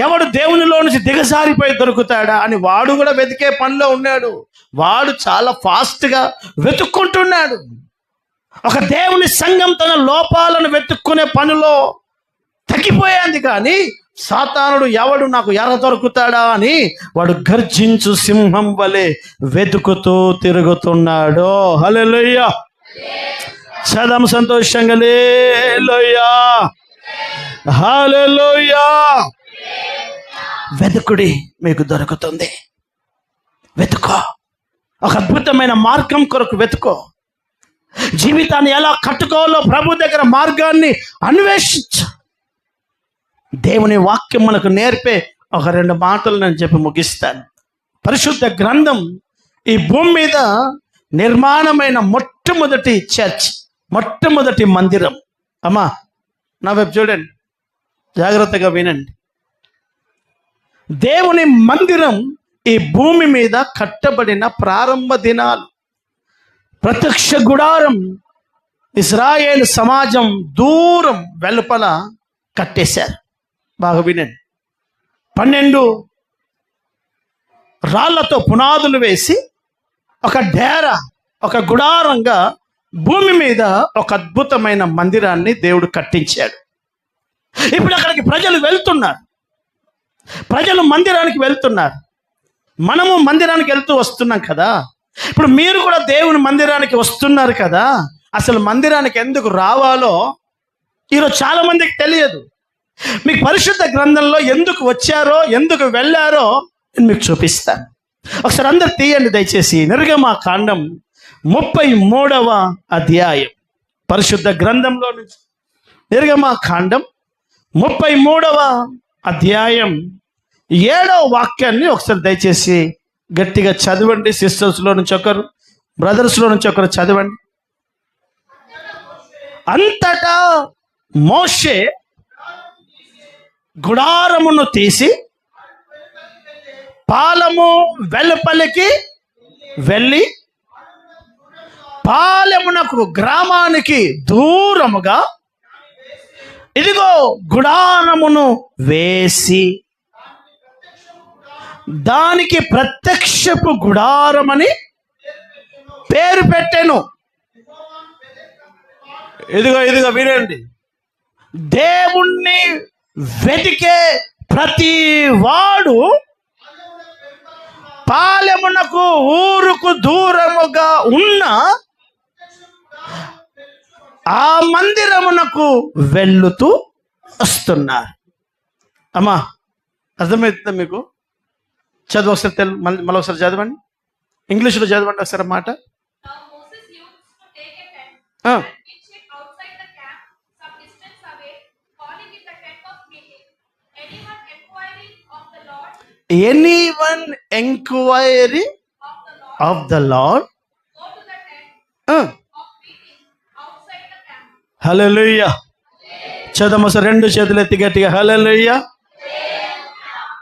ఎవడు దేవునిలో నుంచి దిగజారిపోయి దొరుకుతాడా అని వాడు కూడా వెతికే పనిలో ఉన్నాడు. వాడు చాలా ఫాస్ట్గా వెతుక్కుంటున్నాడు. ఒక దేవుని సంఘం తన లోపాలను వెతుక్కునే పనిలో తగ్గిపోయింది. కానీ సాతానుడు ఎవడు నాకు ఎర దొరుకుతాడా అని వాడు గర్జించు సింహం వలె వెతుకుతూ తిరుగుతున్నాడు. హల్లెలూయా, చదం సంతోషంగా హల్లెలూయా, హల్లెలూయా. వెతుకుడి, మీకు దొరుకుతుంది. వెతుకో, ఒక అద్భుతమైన మార్గం కొరకు వెతుకో. జీవితాన్ని ఎలా కట్టుకోవాలో ప్రభు దగ్గర మార్గాన్ని అన్వేషించు. దేవుని వాక్యం మనకు నేర్పే ఒక 2 మాటలు నేను చెప్పి ముగిస్తాను. పరిశుద్ధ గ్రంథం ఈ భూమి మీద నిర్మాణమైన మొట్టమొదటి చర్చ్, మొట్టమొదటి మందిరం. అమ్మా నా వైపు చూడండి, జాగ్రత్తగా వినండి. దేవుని మందిరం ఈ భూమి మీద కట్టబడిన ప్రారంభ దినాలు. ప్రత్యక్ష గుడారం ఇశ్రాయేలు సమాజం దూరం వెలుపల కట్టేశారు. బాగా వినండి. 12 రాళ్లతో పునాదులు వేసి ఒక డేరా, ఒక గుడారంగా భూమి మీద ఒక అద్భుతమైన మందిరాన్ని దేవుడు కట్టించాడు. ఇప్పుడు అక్కడికి ప్రజలు వెళ్తున్నారు, ప్రజలు మందిరానికి వెళ్తున్నారు. మనము మందిరానికి వెళ్తూ వస్తున్నాం కదా. ఇప్పుడు మీరు కూడా దేవుని మందిరానికి వస్తున్నారు కదా. అసలు మందిరానికి ఎందుకు రావాలో ఈరోజు చాలా మందికి తెలియదు. మీకు పరిశుద్ధ గ్రంథంలో ఎందుకు వచ్చారో, ఎందుకు వెళ్ళారో నేను మీకు చూపిస్తాను. ఒకసారి అందరు తీయండి దయచేసి. నిర్గమకాండం 33వ అధ్యాయం, పరిశుద్ధ గ్రంథంలో నుంచి నిర్గమకాండం 33వ అధ్యాయం 7వ వాక్యాన్ని ఒకసారి దయచేసి గట్టిగా చదవండి. సిస్టర్స్లో నుంచి ఒకరు, బ్రదర్స్లో నుంచి ఒకరు చదవండి. అంతటా మోషే గుడారమును తీసి పాలెము వెలుపలికి వెళ్ళి పాలెమునకు గ్రామానికి దూరముగా ఇదిగో గుడారమును వేసి దానికి ప్రత్యక్షపు గుడారమని పేరు పెట్టెను. ఇదిగో వినండి. దేవుణ్ణి వెతికే ప్రతి వాడు పాలెమునకు ఊరుకు దూరముగా ఉన్న ఆ మందిరమునకు వెళ్ళుతూ వస్తున్నారు. అమ్మా అర్థమవుతుందా మీకు? చదువు ఒకసారి మళ్ళీ ఒకసారి చదవండి, ఇంగ్లీష్లో చదవండి ఒకసారి మాట. Anyone enquiry of the Lord. Hallelujah. చదవమ సార్, రెండు చేతులు ఎత్తి గట్టిగా హల్లెలూయా.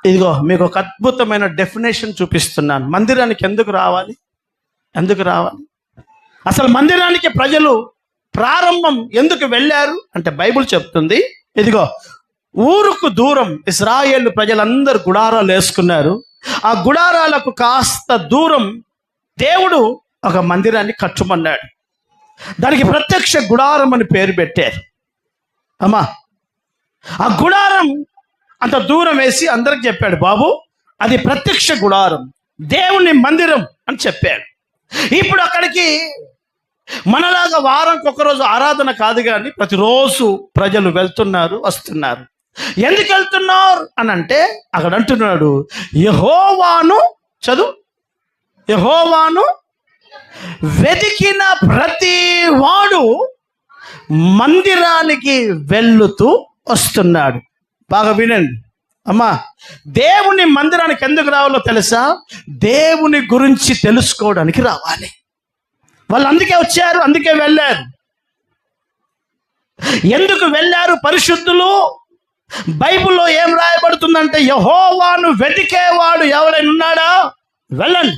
ఇదిగో మీకు ఒక అద్భుతమైన డెఫినేషన్ చూపిస్తున్నాను. మందిరానికి ఎందుకు రావాలి? అసలు మందిరానికి ప్రజలు ప్రారంభం ఎందుకు వెళ్ళారు అంటే బైబిల్ చెప్తుంది. ఇదిగో ఊరుకు దూరం ఇశ్రాయేలు ప్రజలందరూ గుడారాలు వేసుకున్నారు. ఆ గుడారాలకు కాస్త దూరం దేవుడు ఒక మందిరాన్ని కట్టుమన్నాడు. దానికి ప్రత్యక్ష గుడారం అని పేరు పెట్టారు. అమ్మా ఆ గుడారం అంత దూరం వేసి అందరికి చెప్పాడు, బాబు అది ప్రత్యక్ష గుడారం, దేవుని మందిరం అని చెప్పాడు. ఇప్పుడు అక్కడికి మనలాగా వారానికి ఒకరోజు ఆరాధన కాదు, కానీ ప్రతిరోజు ప్రజలు వెళ్తున్నారు, వస్తున్నారు. ఎందుకు వెళ్తున్నారు అని అంటే అక్కడ అంటున్నాడు, యెహోవాను వెతికిన ప్రతి వాడు మందిరానికి వెళ్ళుతూ వస్తున్నాడు. బాగా వినండి అమ్మా. దేవుని మందిరానికి ఎందుకు రావాలో తెలుసా? దేవుని గురించి తెలుసుకోవడానికి రావాలి. వాళ్ళు అందుకే వచ్చారు, అందుకే వెళ్ళారు. ఎందుకు వెళ్ళారు పరిశుద్ధులు? బైబిల్లో ఏం రాయబడుతుందంటే, యెహోవాను వెతికేవాడు ఎవరైనా ఉన్నాడా? వెళ్ళండి,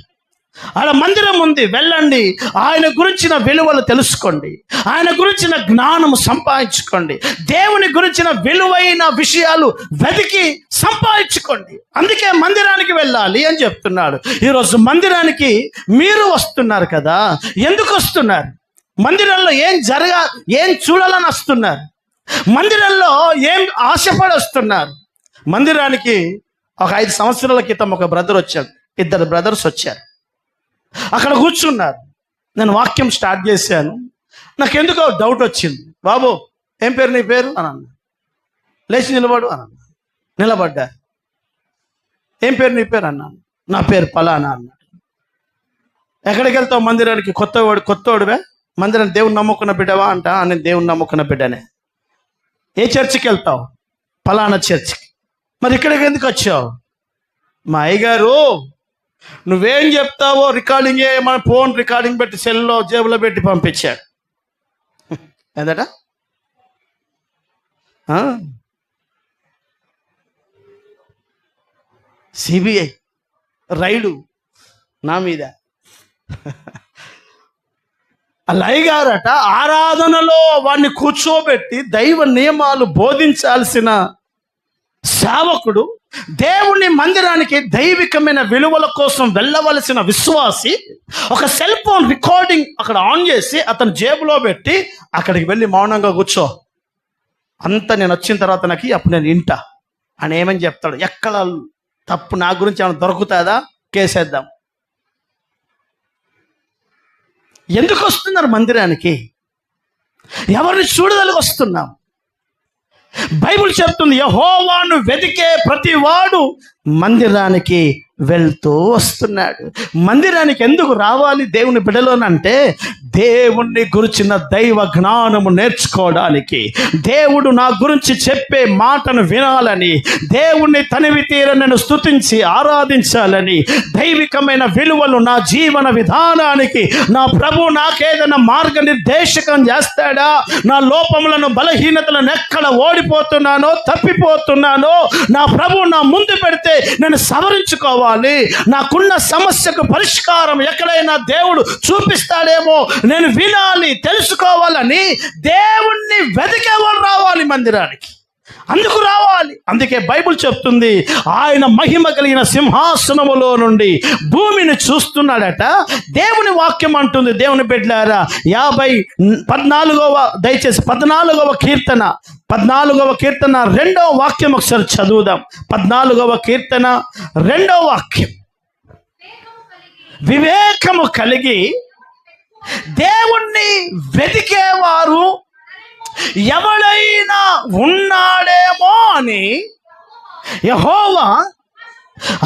ఆడ మందిరం ఉంది, వెళ్ళండి. ఆయన గురించిన విలువలు తెలుసుకోండి, ఆయన గురించిన జ్ఞానం సంపాదించుకోండి, దేవుని గురించిన విలువైన విషయాలు వెతికి సంపాదించుకోండి. అందుకే మందిరానికి వెళ్ళాలి అని చెప్తున్నాడు. ఈరోజు మందిరానికి మీరు వస్తున్నారు కదా. ఎందుకు వస్తున్నారు? మందిరంలో ఏం చూడాలని వస్తున్నారు? మందిరంలో ఏం ఆశపడి వస్తున్నారు? మందిరానికి ఒక 5 సంవత్సరాల క్రితం ఒక బ్రదర్ వచ్చాడు, 2 బ్రదర్స్ వచ్చారు. అక్కడ కూర్చున్నారు. నేను వాక్యం స్టార్ట్ చేశాను. నాకు ఎందుకో డౌట్ వచ్చింది. బాబు ఏం పేరు నీ పేరు అని అన్నా. లేచి నిలబడు అని అన్నా. నిలబడ్డా. ఏం పేరు నీ పేరు అన్నాను. నా పేరు పలానా అన్నాడు. ఎక్కడికి వెళ్తావు మందిరానికి? కొత్తవాడువే. మందిరం దేవుని నమ్ముకున్న బిడ్డవా అంట. నేను దేవుని నమ్ముకున్న బిడ్డనే. ఏ చర్చికి వెళ్తావు? పలానా చర్చికి. మరి ఇక్కడికి ఎందుకు వచ్చావు? మా అయ్యగారు నువ్వేం చెప్తావో రికార్డింగ్ మన ఫోన్ రికార్డింగ్ పెట్టి సెల్లో జేబులో పెట్టి పంపించాడు. ఏందట? సిబిఐ రైడు నా మీద. అయ్యగారట ఆరాధనలో వాడిని కూర్చోబెట్టి దైవ నియమాలు బోధించాల్సిన సేవకుడు, దేవుని మందిరానికి దైవికమైన విలువల కోసం వెళ్ళవలసిన విశ్వాసి ఒక సెల్ ఫోన్ రికార్డింగ్ అక్కడ ఆన్ చేసి అతను జేబులో పెట్టి అక్కడికి వెళ్ళి మౌనంగా కూర్చో, అంతా నేను వచ్చిన తర్వాత నాకు అప్పుడు నేను వింటా అని ఏమని చెప్తాడు? ఎక్కడ తప్పు నా గురించి ఏమైనా దొరుకుతుందా, కేసేద్దాం. ఎందుకు వస్తున్నారు మందిరానికి? ఎవరిని చూడదలికి వస్తున్నాం? బైబిల్ చెప్తుంది, యెహోవాను వెతికే ప్రతి వాడు మందిరానికి వెళ్తూ వస్తున్నాడు. మందిరానికి ఎందుకు రావాలి దేవుని బిడ్డలోనంటే దేవుణ్ణి గురించిన దైవ జ్ఞానము నేర్చుకోవడానికి, దేవుడు నా గురించి చెప్పే మాటను వినాలని, దేవుణ్ణి తనివి తీర నేను స్తుతించి ఆరాధించాలని, దైవికమైన విలువలు నా జీవన విధానానికి నా ప్రభు నాకేదైనా మార్గనిర్దేశకం చేస్తాడా, నా లోపములను బలహీనతలను ఎక్కడ ఓడిపోతున్నానో తప్పిపోతున్నానో నా ప్రభు నా ముందు పెడితే నేను సవరించుకోవాలి, నాకున్న సమస్యకు పరిష్కారం ఎక్కడైనా దేవుడు చూపిస్తాడేమో నేను వినాలి, తెలుసుకోవాలని దేవుణ్ణి వెతికేవాళ్ళు రావాలి మందిరానికి. అందుకు రావాలి. అందుకే బైబిల్ చెప్తుంది, ఆయన మహిమ కలిగిన సింహాసనములో నుండి భూమిని చూస్తున్నాడట. దేవుని వాక్యం అంటుంది, దేవుని బిడ్డలారా, 14వ 14వ కీర్తన 2వ వాక్యం ఒకసారి చదువుదాం. 14వ కీర్తన 2వ వాక్యం. వివేకము కలిగి దేవుణ్ణి వెతికేవారు ఎవడైనా ఉన్నాడేమో అని యెహోవా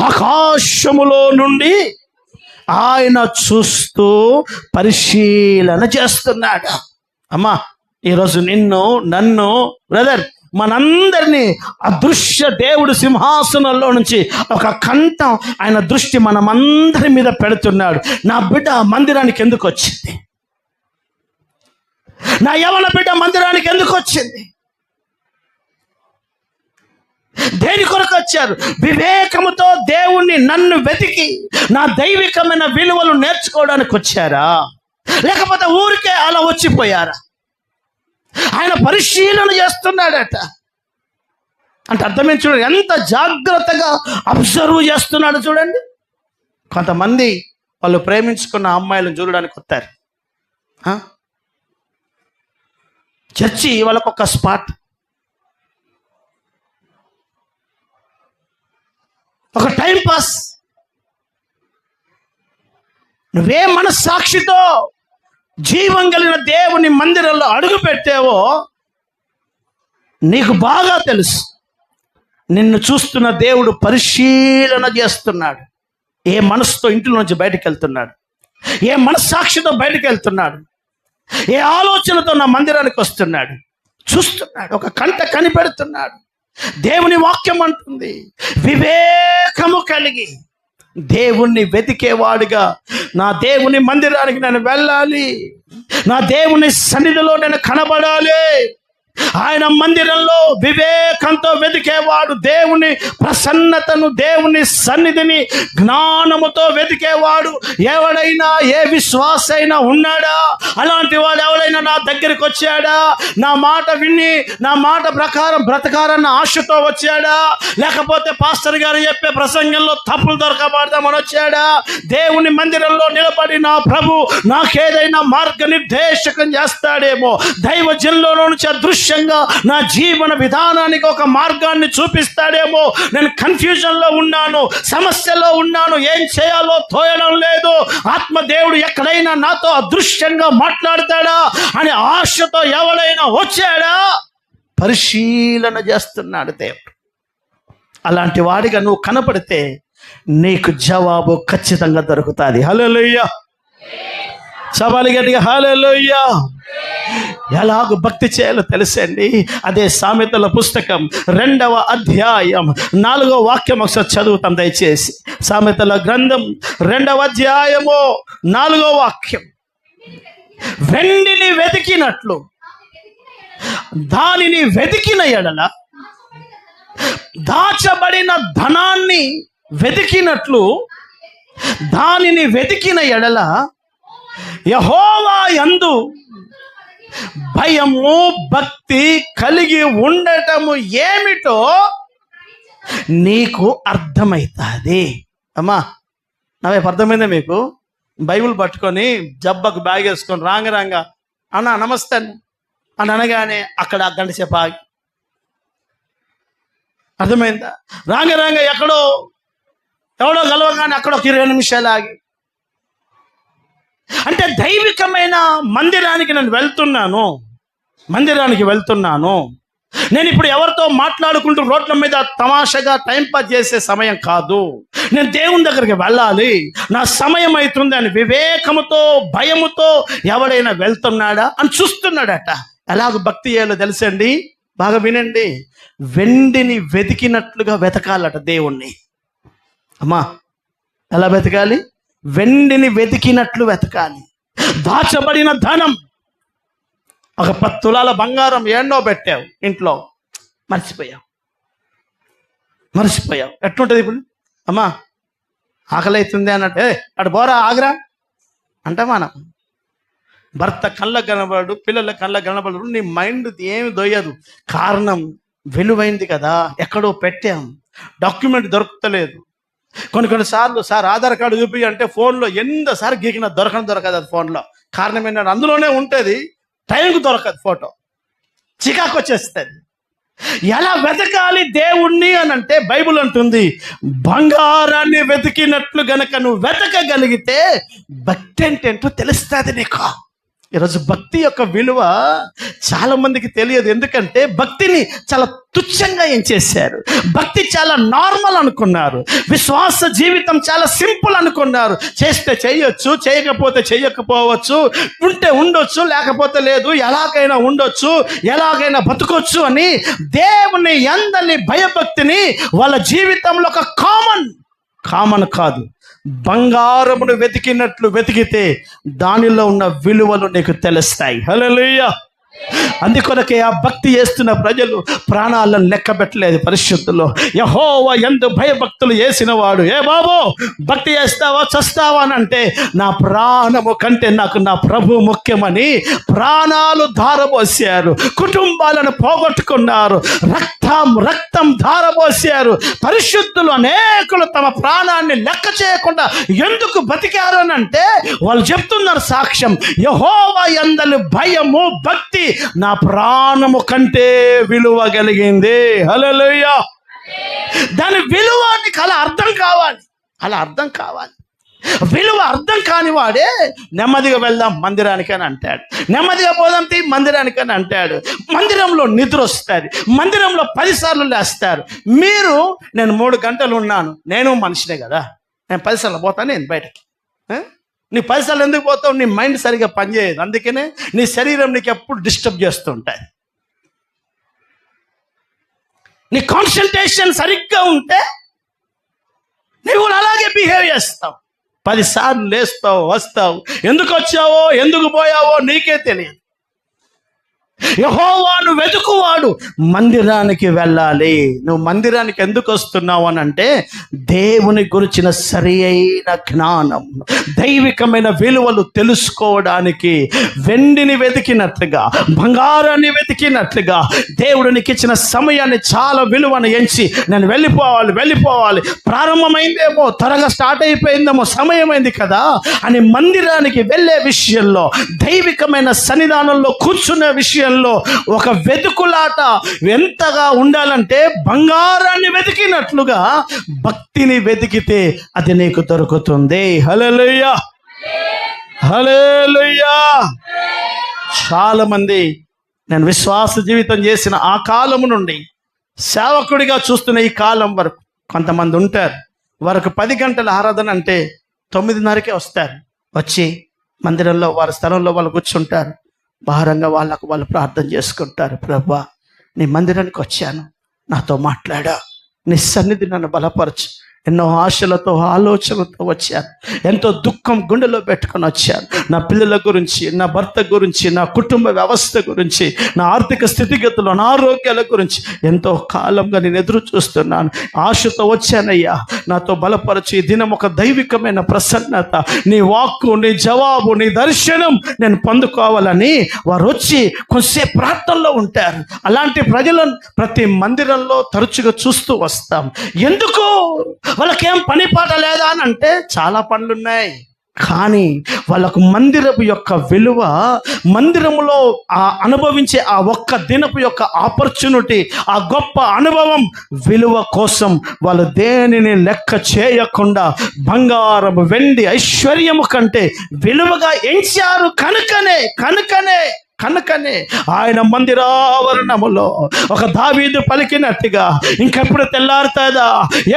ఆకాశములో నుండి ఆయన చూస్తూ పరిశీలన చేస్తున్నాడు. అమ్మా, ఈరోజు నిన్ను నన్ను బ్రదర్ మనందరినీ అదృశ్య దేవుడు సింహాసనంలో నుంచి ఒక కంఠం ఆయన దృష్టి మనమందరి మీద పెడుతున్నాడు. నా బిడ్డ మందిరానికి ఎందుకు వచ్చింది? నా యవన బిడ్డ మందిరానికి ఎందుకు వచ్చింది? దేని కొరకు వచ్చారు? వివేకముతో దేవుణ్ణి నన్ను వెతికి నా దైవికమైన విలువలు నేర్చుకోవడానికి వచ్చారా, లేకపోతే ఊరికే అలా వచ్చిపోయారా? ఆయన పరిశీలన చేస్తున్నాడట. అంటే అర్థమేంటి? చూడండి, ఎంత జాగ్రత్తగా అబ్జర్వ్ చేస్తున్నాడు. చూడండి, కొంతమంది వాళ్ళు ప్రేమించుకున్న అమ్మాయిలను చూడడానికి వస్తారు. చర్చి వాళ్ళకొక స్పాట్, ఒక టైం పాస్. నువ్వే మనస్సాక్షితో జీవం కలిగిన దేవుని మందిరంలో అడుగు పెట్టావో నీకు బాగా తెలుసు. నిన్ను చూస్తున్న దేవుడు పరిశీలన చేస్తున్నాడు. ఏ మనసుతో ఇంట్లో నుంచి బయటకు వెళ్తున్నాడు, ఏ మనస్సాక్షితో బయటకు వెళ్తున్నాడు, ఏ ఆలోచనతో నా మందిరానికి వస్తున్నాడు చూస్తున్నాడు. ఒక కంట కనిపెడుతున్నాడు. దేవుని వాక్యం అంటుంది, వివేకము కలిగి దేవుణ్ణి వెతికేవాడుగా నా దేవుని మందిరానికి నేను వెళ్ళాలి, నా దేవుని సన్నిధిలో నేను కనబడాలి. ఆయన మందిరంలో వివేకంతో వెతికేవాడు దేవుని ప్రసన్నతను, దేవుని సన్నిధిని జ్ఞానముతో వెతికేవాడు ఎవడైనా, ఏ విశ్వాసైనా ఉన్నాడా? అలాంటి వాడు ఎవడైనా నా దగ్గరికి వచ్చాడా? నా మాట విని నా మాట ప్రకారం బ్రతకాలన్న ఆశతో వచ్చాడా? లేకపోతే పాస్టర్ గారు చెప్పే ప్రసంగంలో తప్పులు దొరకబడదామని వచ్చాడా? దేవుని మందిరంలో నిలబడి నా ప్రభు నాకేదైనా మార్గనిర్దేశకం చేస్తాడేమో, దైవజనుల నుంచి అదృశ్యంగా నా జీవన విధానానికి ఒక మార్గాన్ని చూపిస్తాడేమో, నేను కన్ఫ్యూజన్లో ఉన్నాను, సమస్యలో ఉన్నాను, ఏం చేయాలో తోయడం లేదు, ఆత్మదేవుడు ఎక్కడైనా నాతో అదృశ్యంగా మాట్లాడతాడా అని ఆశతో ఎవడైనా వచ్చాడా? పరిశీలన చేస్తున్నాడు దేవుడు. అలాంటి వాడిగా నువ్వు కనపడితే నీకు జవాబు ఖచ్చితంగా దొరుకుతుంది. హల్లెలూయా, సవాలు గట్టిగా హల్లెలూయా. ఎలాగో భక్తి చేయాలో తెలుసండి. అదే సామెతల పుస్తకం 2వ అధ్యాయం 4వ వాక్యం ఒకసారి చదువుతాం దయచేసి. సామెతల గ్రంథం 2వ అధ్యాయము 4వ వాక్యం. వెండిని వెతికినట్లు దానిని వెతికిన ఎడల, దాచబడిన ధనాన్ని వెతికినట్లు దానిని వెతికిన ఎడల యెహోవా యందు భయము భక్తి కలిగి ఉండటము ఏమిటో నీకు అర్థమవుతుంది. అమ్మా నా వైపు అర్థమైందా మీకు? బైబిల్ పట్టుకొని జబ్బకు బ్యాగ్ వేసుకొని రాంగ అన్న నమస్తే అని అనగానే అక్కడ గంట సేపు ఆగి, అర్థమైందా? రాంగ ఎవడో గలవగానే అక్కడ ఒక 20 నిమిషాలు ఆగి, అంటే దైవికమైన మందిరానికి వెళ్తున్నాను. నేను ఇప్పుడు ఎవరితో మాట్లాడుకుంటూ రోడ్ల మీద తమాషగా టైంపాస్ చేసే సమయం కాదు. నేను దేవుని దగ్గరికి వెళ్ళాలి, నా సమయం అవుతుంది అని వివేకముతో భయముతో ఎవడైనా వెళ్తున్నాడా అని చూస్తున్నాడట. ఎలాగ భక్తి చేయాలో తెలుసండి, బాగా వినండి. వెండిని వెతికినట్లుగా వెతకాలట దేవుణ్ణి. అమ్మా ఎలా వెతకాలి? వెండిని వెతికినట్లు వెతకాలి. దాచబడిన ధనం, ఒక 10 తులాల బంగారం ఏన్నో పెట్టావు ఇంట్లో, మర్చిపోయావు. ఎట్లుంటుంది ఇప్పుడు? అమ్మా ఆకలి అవుతుంది అన్నట్టు అటు బోరా ఆగరా అంటే మనం భర్త కళ్ళకు కనబడు, పిల్లల కళ్ళకు కనబడరు, నీ మైండ్ ఏమి దొయ్యదు. కారణం విలువైంది కదా, ఎక్కడో పెట్టాం, డాక్యుమెంట్ దొరకలేదు. కొన్నిసార్లు సార్ ఆధార్ కార్డు చూపి అంటే ఫోన్లో ఎంతసారి గీకినా దొరకదు అది ఫోన్లో. కారణం ఏంటంటే అందులోనే ఉంటుంది, టైంకు దొరకదు, ఫోటో చికాకు వచ్చేస్తుంది. ఎలా వెతకాలి దేవుణ్ణి అని అంటే బైబిల్ అంటుంది, బంగారాన్ని వెతికినట్లు గనక నువ్వు వెతకగలిగితే భక్తి అంటే ఏంటో తెలుస్తుంది నీకు. ఈరోజు భక్తి యొక్క విలువ చాలా మందికి తెలియదు. ఎందుకంటే భక్తిని చాలా తుచ్చంగా ఏం చేశారు, భక్తి చాలా నార్మల్ అనుకున్నారు, విశ్వాస జీవితం చాలా సింపుల్ అనుకున్నారు. చేస్తే చేయొచ్చు, చేయకపోతే చేయకపోవచ్చు, ఉంటే ఉండొచ్చు, లేకపోతే లేదు, ఎలాగైనా ఉండొచ్చు, ఎలాగైనా బతుకొచ్చు అని దేవుని యందలి భయభక్తిని వాళ్ళ జీవితంలో ఒక కామన్ కాదు, బంగారమును వెతికినట్లు వెతికితే దానిలో ఉన్న విలువలు నీకు తెలుస్తాయి. హల్లెలూయా. అందుకొరకే ఆ భక్తి చేస్తున్న ప్రజలు ప్రాణాలను లెక్క పెట్టలేదు. పరిశుద్ధులు యెహోవా యందు భయభక్తులు చేసిన వాడు, ఏ బాబు భక్తి చేస్తావా చస్తావా అని అంటే, నా ప్రాణము కంటే నాకు నా ప్రభు ముఖ్యమని ప్రాణాలు ధారపోసారు, కుటుంబాలను పోగొట్టుకున్నారు, రక్తం ధారపోసారు. పరిశుద్ధులు అనేకులు తమ ప్రాణాన్ని లెక్క చేయకుండా ఎందుకు బతికారు అని అంటే వాళ్ళు చెప్తున్నారు సాక్ష్యం, యెహోవా యందలి భయము భక్తి నా ప్రాణము కంటే విలువ కలిగింది. హల్లెలూయా. దాని విలువ నీకు అలా అర్థం కావాలి. విలువ అర్థం కాని వాడే నెమ్మదిగా వెళ్దాం మందిరానికి అని అంటాడు, నెమ్మదిగా పోదాం మందిరానికి అని అంటాడు. మందిరంలో నిద్ర వస్తుంది, మందిరంలో 10 సార్లు లేస్తారు. నేను 3 గంటలు ఉన్నాను, నేను మనిషినే కదా, నేను 10 సార్లు పోతాను నేను బయటకి. నీ 10 సార్లు ఎందుకు పోతావు? నీ మైండ్ సరిగా పనిచేయదు, అందుకనే నీ శరీరం నీకు ఎప్పుడు డిస్టర్బ్ చేస్తూ ఉంటుంది. నీ కాన్సన్ట్రేషన్ సరిగ్గా ఉంటే నువ్వు అలాగే బిహేవ్ చేస్తావు. 10 సార్లు లేస్తావు, వస్తావు, ఎందుకు వచ్చావో ఎందుకు పోయావో నీకే తెలియదు. యెహోవాను వెతుకువాడు మందిరానికి వెళ్ళాలి. నువ్వు మందిరానికి ఎందుకు వస్తున్నావు అని అంటే దేవుని గురించిన సరి అయిన జ్ఞానం, దైవికమైన విలువలు తెలుసుకోవడానికి. వెండిని వెతికినట్లుగా, బంగారాన్ని వెతికినట్లుగా దేవుడికి ఇచ్చిన సమయాన్ని చాలా విలువను ఎంచి నేను వెళ్ళిపోవాలి, ప్రారంభమైందేమో, త్వరగా స్టార్ట్ అయిపోయిందేమో, సమయమైంది కదా అని మందిరానికి వెళ్ళే విషయంలో, దైవికమైన సన్నిధానంలో కూర్చునే విషయంలో ఒక వెతుకులాట ఎంతగా ఉండాలంటే బంగారాన్ని వెతికినట్లుగా భక్తిని వెతికితే అది నీకు దొరుకుతుంది. హల్లెలూయా, హల్లెలూయా. చాలా మంది నేను విశ్వాస జీవితం చేసిన ఆ కాలము నుండి సేవకుడిగా చూస్తున్న ఈ కాలం వరకు కొంతమంది ఉంటారు, వారికి 10 గంటల ఆరాధన అంటే 9:30కే వస్తారు. వచ్చి మందిరంలో వారి స్థలంలో వాళ్ళు కూర్చుంటారు, భారంగా వాళ్ళు ప్రార్థన చేసుకుంటారు. ప్రభువా, నీ మందిరానికి వచ్చాను, నాతో మాట్లాడా, నీ సన్నిధి నన్ను బలపరచు, ఎన్నో ఆశలతో ఆలోచనలతో వచ్చాను. ఎంతో దుఃఖం గుండెలో పెట్టుకొని వచ్చాను. నా పిల్లల గురించి, నా భర్త గురించి, నా కుటుంబ వ్యవస్థ గురించి, నా ఆర్థిక స్థితిగతులు, అనారోగ్యాల గురించి ఎంతో కాలంగా నేను ఎదురు చూస్తున్నాను. ఆశతో వచ్చానయ్యా, నాతో బలపరచు. ఈ దినం ఒక దైవికమైన ప్రసన్నత, నీ వాక్కు, నీ జవాబు, నీ దర్శనం నేను పొందుకోవాలని వారు వచ్చి కొంచెంసేపు ప్రార్థనలో ఉంటారు. అలాంటి ప్రజలను ప్రతి మందిరంలో తరచుగా చూస్తూ వస్తాం. ఎందుకు? వాళ్ళకేం పని పాట లేదా అని అంటే చాలా పనులున్నాయి. కానీ వాళ్ళకు మందిరపు యొక్క విలువ, మందిరములో అనుభవించే ఆ ఒక్క దినపు యొక్క ఆపర్చునిటీ, ఆ గొప్ప అనుభవం విలువ కోసం వాళ్ళు దేనిని లెక్క చేయకుండా బంగారం, వెండి, ఐశ్వర్యము కంటే విలువగా ఎంచారు. కనుకనే ఆయన మందిరావరణములో ఒక దావీదు పలికినట్టుగా, ఇంకెప్పుడు తెల్లారుతుందా,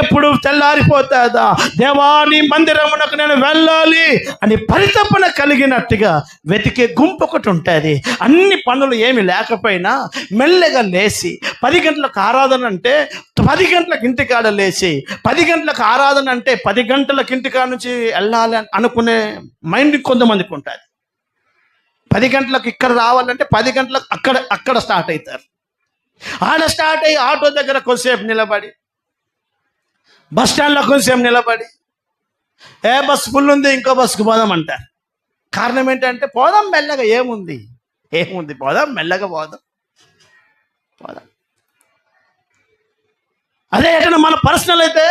ఎప్పుడు తెల్లారిపోతుందా, దేవాని మందిరమునకు నేను వెళ్ళాలి అని పరితపన కలిగినట్టుగా వెతికే గుంపు ఒకటి ఉంటుంది. అన్ని పనులు ఏమి లేకపోయినా మెల్లగా లేచి 10 గంటలకు ఆరాధన అంటే 10 గంటలకు ఇంటికాడ లేచి 10 గంటలకు ఆరాధన అంటే 10 గంటలకు ఇంటికాడ నుంచి వెళ్ళాలి అనుకునే మైండ్ కొంతమందికి ఉంటుంది. 10 గంటలకు ఇక్కడ రావాలంటే 10 గంటలకు అక్కడ స్టార్ట్ అవుతారు. ఆడ స్టార్ట్ అయ్యి ఆటో దగ్గర కొంతసేపు నిలబడి, బస్ స్టాండ్లో కొంతసేపు నిలబడి, బస్సు ఫుల్ ఉంది, ఇంకో బస్సుకు పోదాం అంటారు. కారణం ఏంటంటే పోదాం మెల్లగా, ఏముంది పోదాం మెల్లగా, పోదాం. అదే ఎటన్నా మన పర్సనల్ అయితే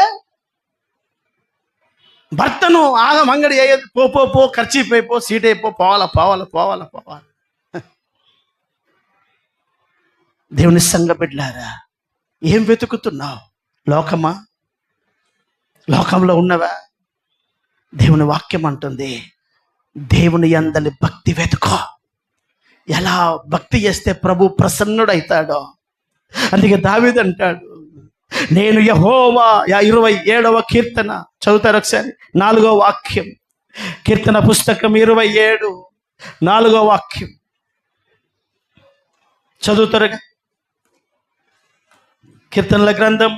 భర్తను అంగడి వేయదు, పో ఖర్చీఫ్ అయిపో, సీట్ అయిపో, పోవాలా. దేవుని సంఘ బిడ్డలారా, ఏం వెతుకుతున్నావు? లోకమా? లోకంలో ఉన్నవా? దేవుని వాక్యం అంటుంది, దేవుని యందలి భక్తి వెతుకో. ఎలా భక్తి చేస్తే ప్రభు ప్రసన్నుడైతాడో. అందుకే దావీదు అంటాడు, నేను యెహోవా 27వ కీర్తన చదువుతారు ఒకసారి, 4వ వాక్యం. కీర్తన పుస్తకం 27, 4వ వాక్యం చదువుతారుగా. కీర్తనల గ్రంథం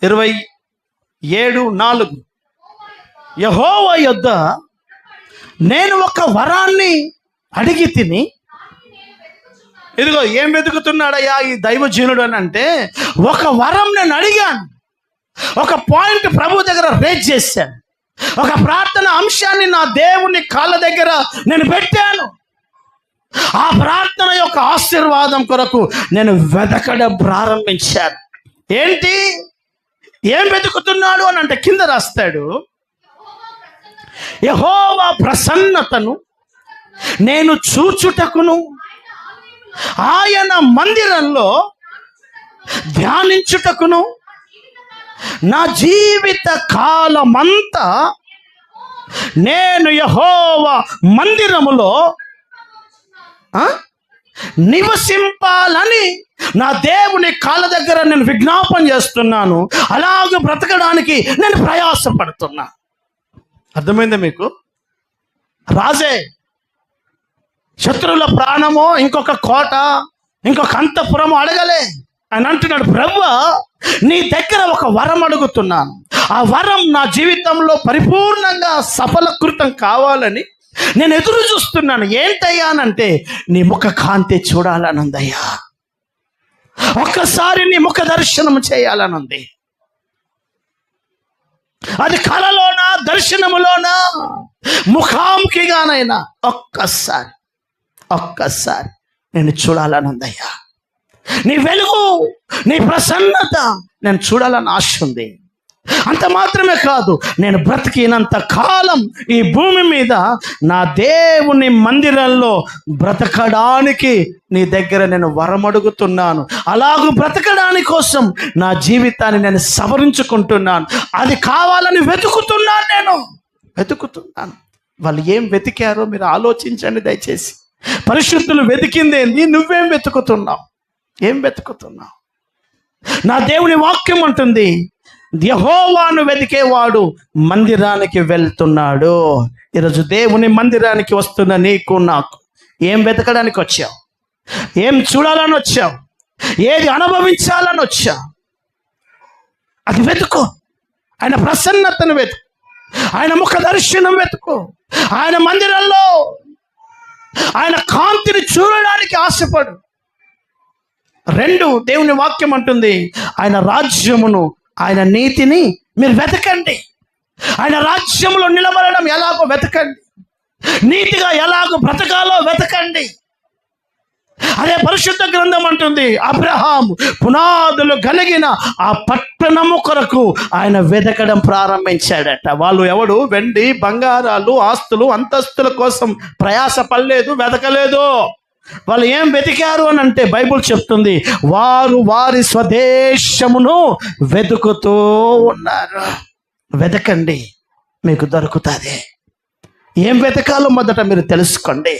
27:4, యెహోవా యొద్ద నేను ఒక వరాన్ని అడిగి తిని. ఇదిగో ఏం వెతుకుతున్నాడయ్యా ఈ దైవజనుడు అని అంటే, ఒక వరం నేను అడిగాను, ఒక పాయింట్ ప్రభు దగ్గర రేజ్ చేశాను, ఒక ప్రార్థన అంశాన్ని నా దేవుని కాళ్ళ దగ్గర నేను పెట్టాను. ఆ ప్రార్థన యొక్క ఆశీర్వాదం కొరకు నేను వెతకడం ప్రారంభించాను. ఏంటి? ఏం వెతుకుతున్నాడు అని అంటే కింద రాస్తాడు, యెహోవా ప్రసన్నతను నేను చూచుటకును ఆయన మందిరంలో ధ్యానించుటకును నా జీవిత కాలమంతా నేను యెహోవా మందిరములో నివసింపాలని నా దేవుని కాళ్ళ దగ్గర నేను విజ్ఞాపన చేస్తున్నాను. అలాగే బ్రతకడానికి నేను ప్రయాసపడుతున్నా. అర్థమైందా మీకు? రాజే శత్రువుల ప్రాణమో, ఇంకొక కోట, ఇంకొక అంతఃపురమో అడగలే. అని అంటున్నాడు, ప్రభువా నీ దగ్గర ఒక వరం అడుగుతున్నాను. ఆ వరం నా జీవితంలో పరిపూర్ణంగా సఫలకృతం కావాలని నేను ఎదురు చూస్తున్నాను. ఏంటయ్యా అనంటే నీ ముఖ కాంతి చూడాలనుందయ్యా, ఒక్కసారి నీ ముఖ దర్శనం చేయాలనుంది. అది కలలోనా, దర్శనములోనా, ముఖాముఖిగానైనా ఒక్కసారి నేను చూడాలనుందయ్యా. నీ వెలుగు, నీ ప్రసన్నత నేను చూడాలని ఆశ ఉంది. అంత మాత్రమే కాదు, నేను బ్రతికినంత కాలం ఈ భూమి మీద నా దేవుని మందిరంలో బ్రతకడానికి నీ దగ్గర నేను వరం అడుగుతున్నాను. అలాగూ బ్రతకడానికి కోసం నా జీవితాన్ని నేను సవరించుకుంటున్నాను. అది కావాలని వెతుకుతున్నాను. వాళ్ళు ఏం వెతికారో మీరు ఆలోచించండి దయచేసి. పరిశుద్ధులు వెతికిందేంది? నువ్వేం వెతుకుతున్నావు? నా దేవుని వాక్యం అంటుంది, యెహోవాను వెతికేవాడు మందిరానికి వెళ్తున్నాడు. ఈరోజు దేవుని మందిరానికి వస్తున్న నీకు నాకు ఏం వెతకడానికి వచ్చావు? ఏం చూడాలని వచ్చావు? ఏది అనుభవించాలని వచ్చావు? అది వెతుకో. ఆయన ప్రసన్నతను వెతుకు, ఆయన ముఖ దర్శనం వెతుకు, ఆయన మందిరంలో ఆయన కాంతిని చూడడానికి ఆశపడు. 2, దేవుని వాక్యం అంటుంది, ఆయన రాజ్యమును ఆయన నీతిని మీరు వెతకండి. ఆయన రాజ్యములో నిలబడడం ఎలాగో వెతకండి, నీతిగా ఎలాగో బ్రతకాలో వెతకండి. అదే పరిశుద్ధ గ్రంథం అంటుంది, అబ్రహాము పునాదులు కలిగిన ఆ పట్టణము కొరకు ఆయన వెతకడం ప్రారంభించాడట. వాళ్ళు ఎవడు వెండి బంగారాలు ఆస్తులు అంతస్తుల కోసం ప్రయాస పడలేదు, వెతకలేదు. వాళ్ళు ఏం వెతికారు అని అంటే బైబుల్ చెప్తుంది, వారు వారి స్వదేశమును వెతుకుతూ ఉన్నారు. వెతకండి, మీకు దొరుకుతుంది. ఏం వెతకాలో మొదట మీరు తెలుసుకోండి.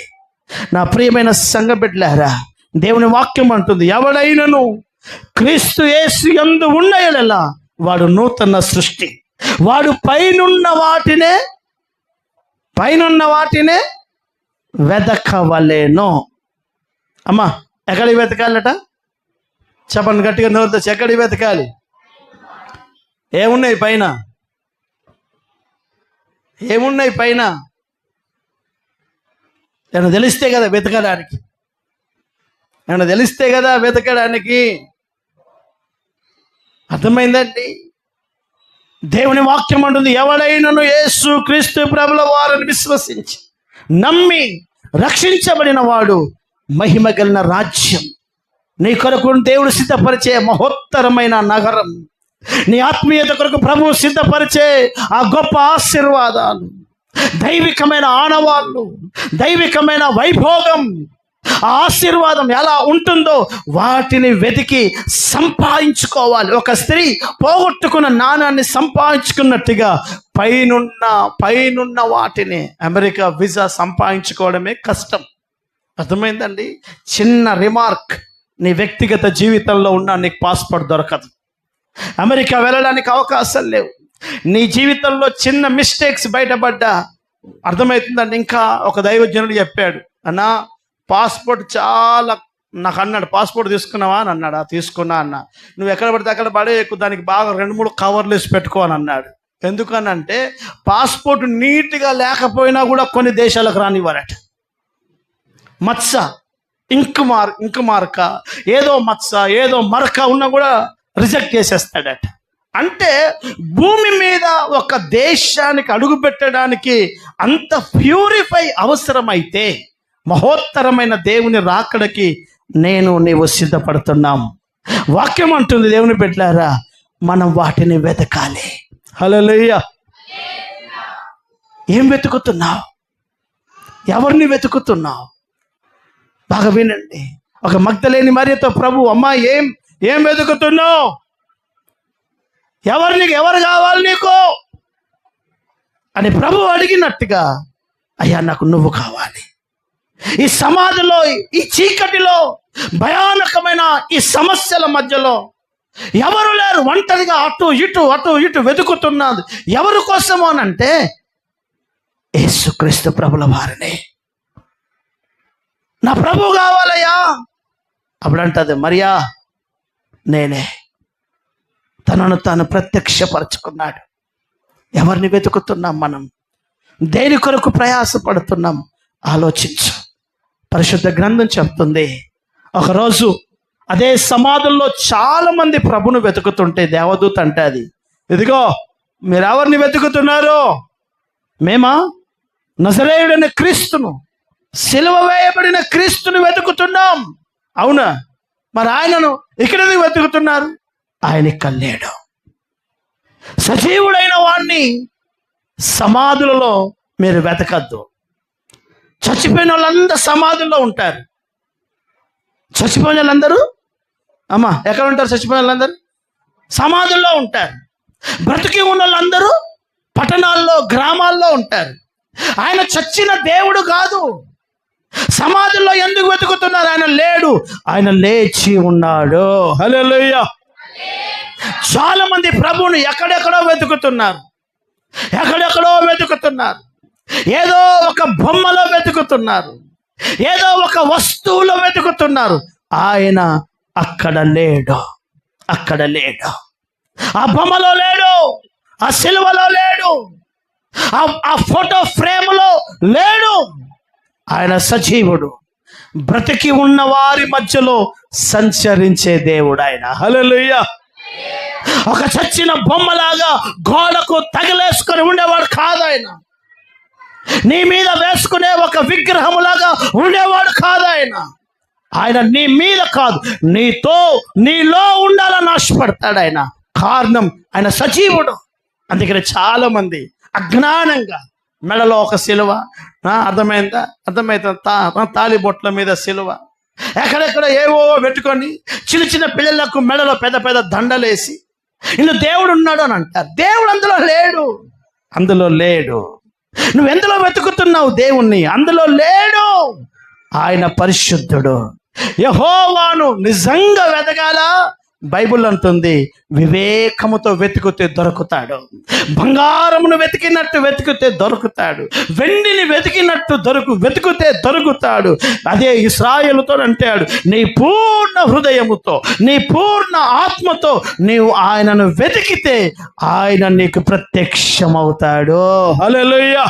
నా ప్రియమైన సంఘ బిడ్డలారా, దేవుని వాక్యం అంటుంది, ఎవడైనను క్రీస్తు యేసు యందు ఉన్న యెడల వాడు నూతన సృష్టి, వాడు పైనున్న వాటినే వెతకవలెను. అమ్మా, ఎక్కడికి వెతకాలట? చెప్పండి గట్టిగా, నోరుతో ఎక్కడికి వెతకాలి? ఏమున్నాయి పైన? ఏమున్నాయి పైన? ఏమన్నా తెలిస్తే కదా వెతకడానికి, ఏమన్నా తెలిస్తే కదా వెతకడానికి. అర్థమైందండి? దేవుని వాక్యం అంటుంది, ఎవడైనను యేసు క్రీస్తు ప్రభుల వారిని విశ్వసించి నమ్మి రక్షించబడిన వాడు మహిమ కలిగిన రాజ్యం, నీ కొరకు దేవుడు సిద్ధపరిచే మహోత్తరమైన నగరం, నీ ఆత్మీయత కొరకు ప్రభువు సిద్ధపరిచే ఆ గొప్ప ఆశీర్వాదాలు, దైవికమైన ఆనవాళ్ళు, దైవికమైన వైభోగం, ఆ ఆశీర్వాదం ఎలా ఉంటుందో వాటిని వెతికి సంపాదించుకోవాలి. ఒక స్త్రీ పోగొట్టుకున్న నాణాన్ని సంపాదించుకున్నట్టుగా పైనున్న వాటిని, అమెరికా వీసా సంపాదించుకోవడమే కష్టం. అర్థమైందండి? చిన్న రిమార్క్ నీ వ్యక్తిగత జీవితంలో ఉన్న నీకు పాస్పోర్ట్ దొరకదు, అమెరికా వెళ్ళడానికి అవకాశాలు లేవు. నీ జీవితంలో చిన్న మిస్టేక్స్ బయటపడ్డా, అర్థమవుతుందండి. ఇంకా ఒక దైవజనుడు చెప్పాడు, అన్నా పాస్పోర్ట్ చాలా, నాకు అన్నాడు, పాస్పోర్ట్ తీసుకున్నావా అని అన్నాడు. తీసుకున్నా అన్న. నువ్వు ఎక్కడ పడితే అక్కడ పడేయకు, దానికి బాగా 2-3 కవర్లు వేసి పెట్టుకో అని అన్నాడు. ఎందుకనంటే పాస్పోర్ట్ నీట్గా లేకపోయినా కూడా కొన్ని దేశాలకు రానివ్వరట. మత్స, ఇంకు మార్క, ఏదో మత్స ఏదో మరక ఉన్నా కూడా రిజెక్ట్ చేసేస్తాడట. అంటే భూమి మీద ఒక దేశానికి అడుగు పెట్టడానికి అంత ప్యూరిఫై అవసరమైతే మహోత్తరమైన దేవుని రాకడకి నీవు సిద్ధపడుతున్నాం. వాక్యం అంటుంది, దేవుని బిడ్డలారా, మనం వాటిని వెతకాలి. హల్లెలూయా. ఏం వెతుకుతున్నావు? ఎవరిని వెతుకుతున్నావు? బాగా వినండి. ఒక మగ్దలేని మరియతో ప్రభు, అమ్మా ఏం వెతుకుతున్నావు? ఎవరు కావాలి నీకు అని ప్రభు అడిగినట్టుగా, అయ్యా నాకు నువ్వు కావాలి. ఈ సమాధిలో, ఈ చీకటిలో, భయానకమైన ఈ సమస్యల మధ్యలో ఎవరు లేరు, ఒంటరిగా అటు ఇటు వెతుకుతున్నది. ఎవరి కోసమో అనంటే యేసుక్రీస్తు ప్రభుల వారిని. నా ప్రభు కావాలయ్యా. అప్పుడంటది, మరియా నేనే. తనను తాను ప్రత్యక్షపరచుకున్నాడు. ఎవరిని వెతుకుతున్నాం మనం? దేని కొరకు ప్రయాసపడుతున్నాం? ఆలోచించు. పరిశుద్ధ గ్రంథం చెప్తుంది, ఒకరోజు అదే సమాధుల్లో చాలా మంది ప్రభును వెతుకుతుంటే దేవదూత అంటే, అది ఇదిగో మీరు ఎవరిని వెతుకుతున్నారు? మేమా నజరేయుడైన క్రీస్తును, సిలువ వేయబడిన క్రీస్తుని వెతుకుతున్నాం. అవునా? మరి ఆయనను ఇక్కడ వెతుకుతున్నారు? ఆయన ఇక్కడ లేడు. సజీవుడైన వాణ్ణి సమాధులలో మీరు వెతకద్దు. చచ్చిపోయిన వాళ్ళందరూ సమాధుల్లో ఉంటారు. చచ్చిపోయిన వాళ్ళందరూ అమ్మా ఎక్కడ ఉంటారు? చచ్చిపోయిన వాళ్ళందరూ సమాధుల్లో ఉంటారు. బ్రతికి ఉన్న వాళ్ళందరూ పట్టణాల్లో, గ్రామాల్లో ఉంటారు. ఆయన చచ్చిన దేవుడు కాదు. సమాధుల్లో ఎందుకు వెతుకుతున్నారు? ఆయన లేడు, ఆయన లేచి ఉన్నాడు. హల్లెలూయా. చాలా మంది ప్రభువుని ఎక్కడెక్కడో వెతుకుతున్నారు. ఏదో ఒక బొమ్మలో వెతుకుతున్నారు, ఏదో ఒక వస్తువులో వెతుకుతున్నారు. ఆయన అక్కడ లేడు. ఆ బొమ్మలో లేడు, ఆ సిలువలో లేడు, ఆ ఫోటో ఫ్రేమ్లో లేడు. ఆయన సజీవుడు, బ్రతికి ఉన్న వారి మధ్యలో సంచరించే దేవుడు ఆయన. హల్లెలూయా. ఒక చచ్చిన బొమ్మలాగా గోడకు తగిలేసుకొని ఉండేవాడు కాదు ఆయన. నీ మీద వేసుకునే ఒక విగ్రహములాగా ఉండేవాడు కాదు ఆయన. ఆయన నీ మీద కాదు, నీలో ఉండాలని ఆశపడతాడు ఆయన. కారణం ఆయన సజీవుడు. అందుకని చాలా మంది అజ్ఞానంగా మెడలో ఒక సిలువ, అర్థమైందా, తాలిబొట్ల మీద సిలువ, ఎక్కడెక్కడ ఏవో పెట్టుకొని చిన్న చిన్న పిల్లలకు మెడలో పెద్ద పెద్ద దండలేసి ఇల్లు దేవుడు ఉన్నాడు అని అంటారు. దేవుడు అందులో లేడు. నువ్వు ఎందులో వెతుకుతున్నావు దేవుణ్ణి? అందులో లేడు. ఆయన పరిశుద్ధుడు. యెహోవాను నిజంగా వెతకాల. బైబిల్ అంటుంది, వివేకముతో వెతికితే దొరుకుతాడు. బంగారమును వెతికితే దొరుకుతాడు. వెండిని వెతికితే దొరుకుతాడు. అదే ఇశ్రాయేలుతో అంటాడు, నీ పూర్ణ హృదయముతో, నీ పూర్ణ ఆత్మతో నీవు ఆయనను వెతికితే ఆయన నీకు ప్రత్యక్షమవుతాడు. హల్లెలూయా,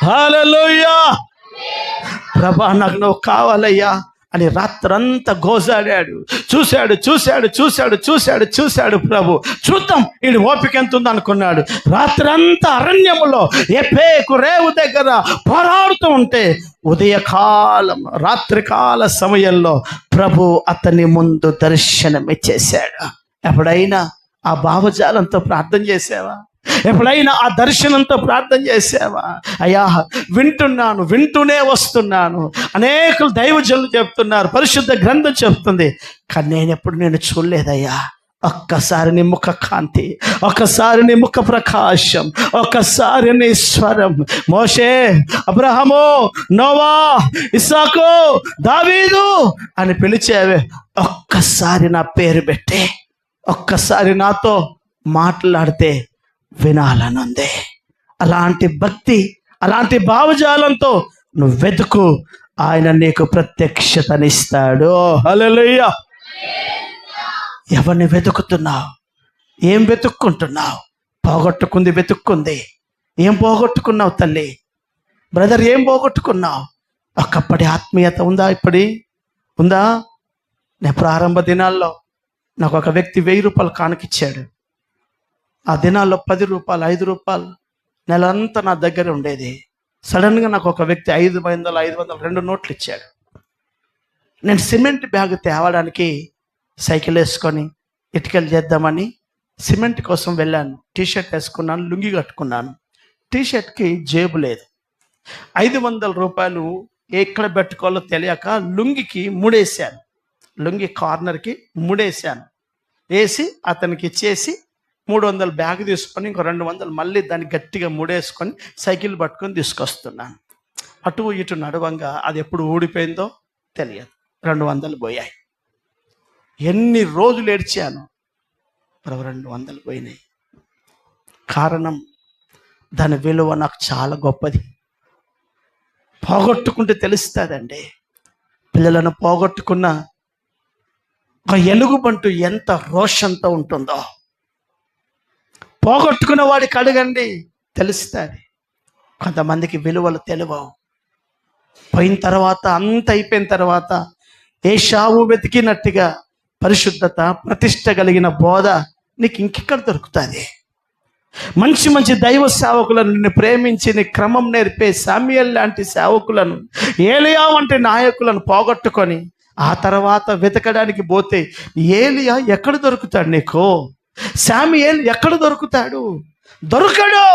హల్లెలూయా. ప్రభా, నాకు నువ్వు కావాలయ్యా అని రాత్రంతా గోజాడాడు. చూశాడు. ప్రభు చూద్దాం ఈడు ఓపిక ఎంత ఉంది అనుకున్నాడు. రాత్రంతా అరణ్యములో ఎపేకు రేవు దగ్గర పోరాడుతూ ఉంటే రాత్రికాల సమయంలో ప్రభు అతని ముందు దర్శనమిచ్చేశాడు. ఎప్పుడైనా ఆ భావజాలంతో ప్రార్థన చేసావా? ఎప్పుడైనా ఆ దర్శనంతో ప్రార్థన చేసావా? అయ్యా, వింటూనే వస్తున్నాను. అనేకులు దైవజనులు చెప్తున్నారు, పరిశుద్ధ గ్రంథం చెప్తుంది, కానీ నేను చూడలేదయ్యా. ఒక్కసారి నీ ముఖ కాంతి, ఒక్కసారి నీ ముఖ ప్రకాశం, ఒక్కసారి నీ స్వరం, మోషే, అబ్రహాము, నోవా, ఇస్సాకు, దావీదు అని పిలిచేవే, ఒక్కసారి నా పేరు పెట్టి ఒక్కసారి నాతో మాట్లాడితే వినాలనుంది. అలాంటి భక్తి, అలాంటి భావజాలంతో నువ్వు వెతుకు, ఆయన నీకు ప్రత్యక్షతనిస్తాడు. హల్లెలూయా. ఎవరిని వెతుకుతున్నావు? ఏం వెతుక్కుంటున్నావు? పోగొట్టుకుంది వెతుక్కుంది. ఏం పోగొట్టుకున్నావు తల్లి? బ్రదర్, ఏం పోగొట్టుకున్నావు? ఒకప్పటి ఆత్మీయత ఉందా? ఉందా? నేను ప్రారంభ దినాల్లో నాకు ఒక వ్యక్తి 1000 రూపాయలు కానుకిచ్చాడు. ఆ దినాల్లో 10 రూపాయలు, 5 రూపాయలు నెలంతా నా దగ్గర ఉండేది. సడన్గా నాకు ఒక వ్యక్తి 500, 2 నోట్లు ఇచ్చాడు. నేను సిమెంట్ బ్యాగ్ తేవడానికి సైకిల్ వేసుకొని ఇటుకలు చేద్దామని సిమెంట్ కోసం వెళ్ళాను. టీషర్ట్ వేసుకున్నాను, లుంగి కట్టుకున్నాను. టీషర్ట్కి జేబు లేదు. 500 రూపాయలు ఎక్కడ పెట్టుకోవాలో తెలియక లుంగికి ముడేశాను. లుంగి కార్నర్కి ముడేశాను. వేసి అతనికి ఇచ్చేసి 300 బ్యాగ్ తీసుకొని ఇంకో 200 మళ్ళీ దాన్ని గట్టిగా ముడేసుకొని సైకిల్ పట్టుకొని తీసుకొస్తున్నాను. అటు ఇటు నడవంగా అది ఎప్పుడు ఊడిపోయిందో తెలియదు. 200 పోయాయి. ఎన్ని రోజులు ఏడ్చాను. 200 పోయినాయి. కారణం, దాని విలువ నాకు చాలా గొప్పది. పోగొట్టుకుంటే తెలుస్తుందండి. పిల్లలను పోగొట్టుకున్న ఒక ఎలుగుబంటు ఎంత రోషంతో ఉంటుందో పోగొట్టుకున్న వాడికి అడగండి, తెలుస్తుంది. కొంతమందికి విలువలు తెలియవు. పోయిన తర్వాత, అంత అయిపోయిన తర్వాత ఏశావు వెతికినట్టుగా పరిశుద్ధత, ప్రతిష్ట కలిగిన బోధ నీకు ఇంకెక్కడ దొరుకుతుంది? మంచి మంచి దైవ సేవకులను, నిన్ను ప్రేమించి నీ క్రమం నేర్పే శామ్యూయల్ లాంటి సేవకులను, ఏలియా వంటి నాయకులను పోగొట్టుకొని ఆ తర్వాత వెతకడానికి పోతే ఏలియా ఎక్కడ దొరుకుతాడు నీకు? శామ్యూయల్ ఎక్కడ దొరుకుతాడు? దొరకడు.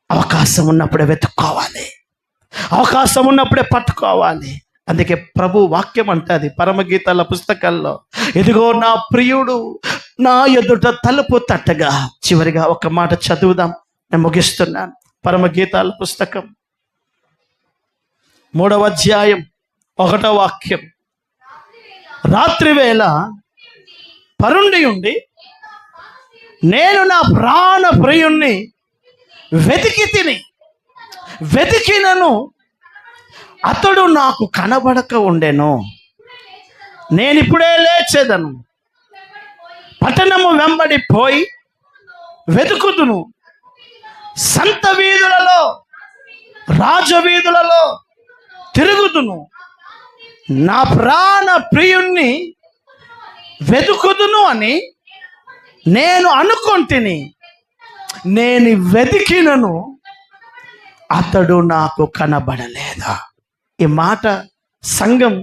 అవకాశం ఉన్నప్పుడే వెతుక్కోవాలి, అవకాశం ఉన్నప్పుడే పట్టుకోవాలి. అందుకే ప్రభు వాక్యం అంటుంది పరమగీతాల పుస్తకాల్లో, ఇదిగో నా ప్రియుడు నా ఎదుట తలుపు తట్టగా. చివరిగా ఒక మాట చదువుదాం, నేను ముగిస్తున్నాను. పరమగీతాల పుస్తకం 3వ అధ్యాయం 1వ వాక్యం. రాత్రివేళ పరుండి ఉండి నేను నా ప్రాణ ప్రియుణ్ణి వెతికినను అతడు నాకు కనబడక ఉండెను. నేనిప్పుడే లేచేదను, పట్టణము వెంబడి పోయి వెతుకుదును, సంత వీధులలో రాజవీధులలో తిరుగుదును, నా ప్రాణ ప్రియుణ్ణి వెతుకుదును అని నేను అనుకొంటిని. నేను వెతికినను అతడు నాకు కనబడలేదా. ఈ మాట సంఘం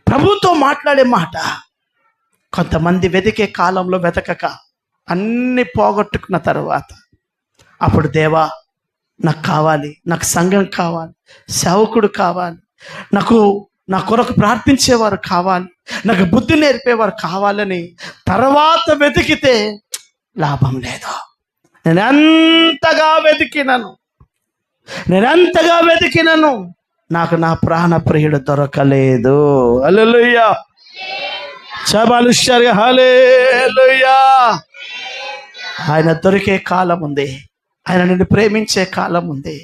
ప్రభుతో మాట్లాడే మాట. కొంతమంది వెతికే కాలంలో వెతకక అన్ని పోగొట్టుకున్న తర్వాత అప్పుడు దేవా నాకు కావాలి, నాకు సంఘం కావాలి, సేవకుడు కావాలి, నా కొరకు ప్రార్థించేవారు కావాలి, నాకు బుద్ధి నేర్పేవారు కావాలని తర్వాత వెతికితే లాభం లేదు. నేనెంతగా వెతికినను నాకు నా ప్రాణ ప్రియుడు దొరకలేదు. హల్లెలూయా, చబాలుష్యర్గా హల్లెలూయా. ఆయన దొరికే కాలం ఉంది, ఆయన నిన్ను ప్రేమించే కాలం ఉంది,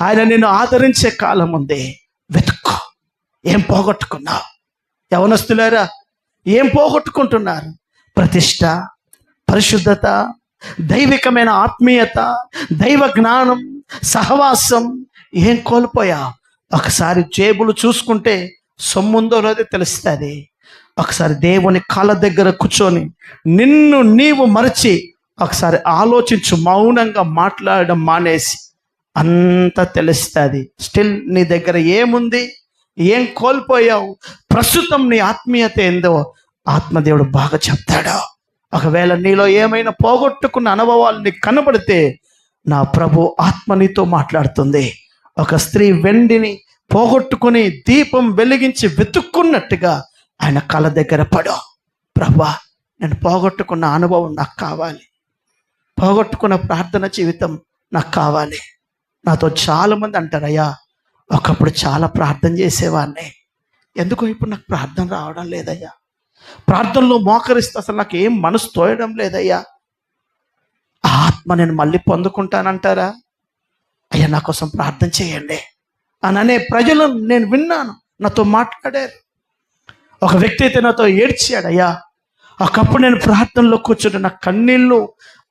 ఆయన నిన్ను ఆదరించే కాలం ఉంది. వెతుక్కో. ఏం పోగొట్టుకున్నావు? యవనస్తులారా, ఏం పోగొట్టుకుంటున్నారు? ప్రతిష్ట, పరిశుద్ధత, దైవికమైన ఆత్మీయత, దైవ జ్ఞానం, సహవాసం ఏం కోల్పోయా? ఒకసారి జేబులు చూసుకుంటే సొమ్ముందో లేదో తెలుస్తుంది. ఒకసారి దేవుని కాళ్ళ దగ్గర కూర్చొని నిన్ను నీవు మరచి ఒకసారి ఆలోచించు. మౌనంగా మాట్లాడడం మానేసి అంతా తెలుస్తుంది. స్టిల్ నీ దగ్గర ఏముంది, ఏం కోల్పోయావు, ప్రస్తుతం నీ ఆత్మీయత ఏందో ఆత్మదేవుడు బాగా చెప్తాడు. ఒకవేళ నీలో ఏమైనా పోగొట్టుకున్న అనుభవాలు నీకు కనబడితే నా ప్రభు ఆత్మ నీతో మాట్లాడుతుంది. ఒక స్త్రీ వెండిని పోగొట్టుకుని దీపం వెలిగించి వెతుక్కున్నట్టుగా ఆయన కళ్ళ దగ్గర పడు. ప్రభువా, నేను పోగొట్టుకున్న అనుభవం నాకు కావాలి, పోగొట్టుకున్న ప్రార్థన జీవితం నాకు కావాలి. నాతో చాలామంది అంటారు, అయ్యా ఒకప్పుడు చాలా ప్రార్థన చేసేవాడిని, ఎందుకో ఇప్పుడు నాకు ప్రార్థన రావడం లేదయ్యా, ప్రార్థనలో మోకరిస్తే అసలు నాకు ఏం మనసు తోయడం లేదయ్యా, ఆత్మ నేను మళ్ళీ పొందుకుంటానంటారా? అయ్యా నా కోసం ప్రార్థన చేయండి అని అనే ప్రజలు నేను విన్నాను, నాతో మాట్లాడారు. ఒక వ్యక్తి అయితే నాతో ఏడ్చాడు, అయ్యా ఒకప్పుడు నేను ప్రార్థనలో కూర్చుంటే నా కన్నీళ్ళు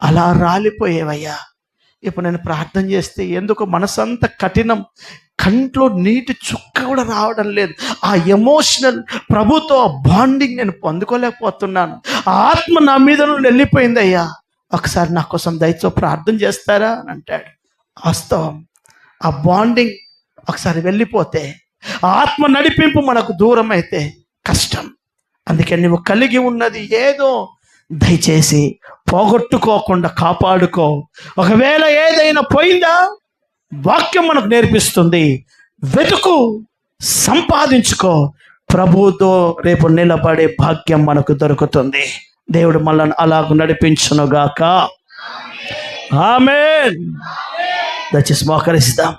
అలా రాలిపోయేవయ్యా, ఇప్పుడు నేను ప్రార్థన చేస్తే ఎందుకు మనసంతా కఠినం, కంట్లో నీటి చుక్క కూడా రావడం లేదు. ఆ ఎమోషనల్ ప్రభుతో బాండింగ్ నేను పొందుకోలేకపోతున్నాను, ఆ ఆత్మ నా మీద నుండి వెళ్ళిపోయింది అయ్యా, ఒకసారి నా కోసం దయతో ప్రార్థన చేస్తారా అని అంటాడు. వాస్తవం, ఆ బాండింగ్ ఒకసారి వెళ్ళిపోతే, ఆ ఆత్మ నడిపింపు మనకు దూరం అయితే కష్టం. అందుకే నువ్వు కలిగి ఉన్నది ఏదో దయచేసి పోగొట్టుకోకుండా కాపాడుకో. ఒకవేళ ఏదైనా పోయిందా, వాక్యం మనకు నేర్పిస్తుంది, వెతుకు, సంపాదించుకో. ప్రభువుతో రేపు నిలబడే భాగ్యం మనకు దొరుకుతుంది. దేవుడు మనల్ని అలాగ నడిపించునుగాక. ఆమేన్. దయచేసి మోకరిస్తాం.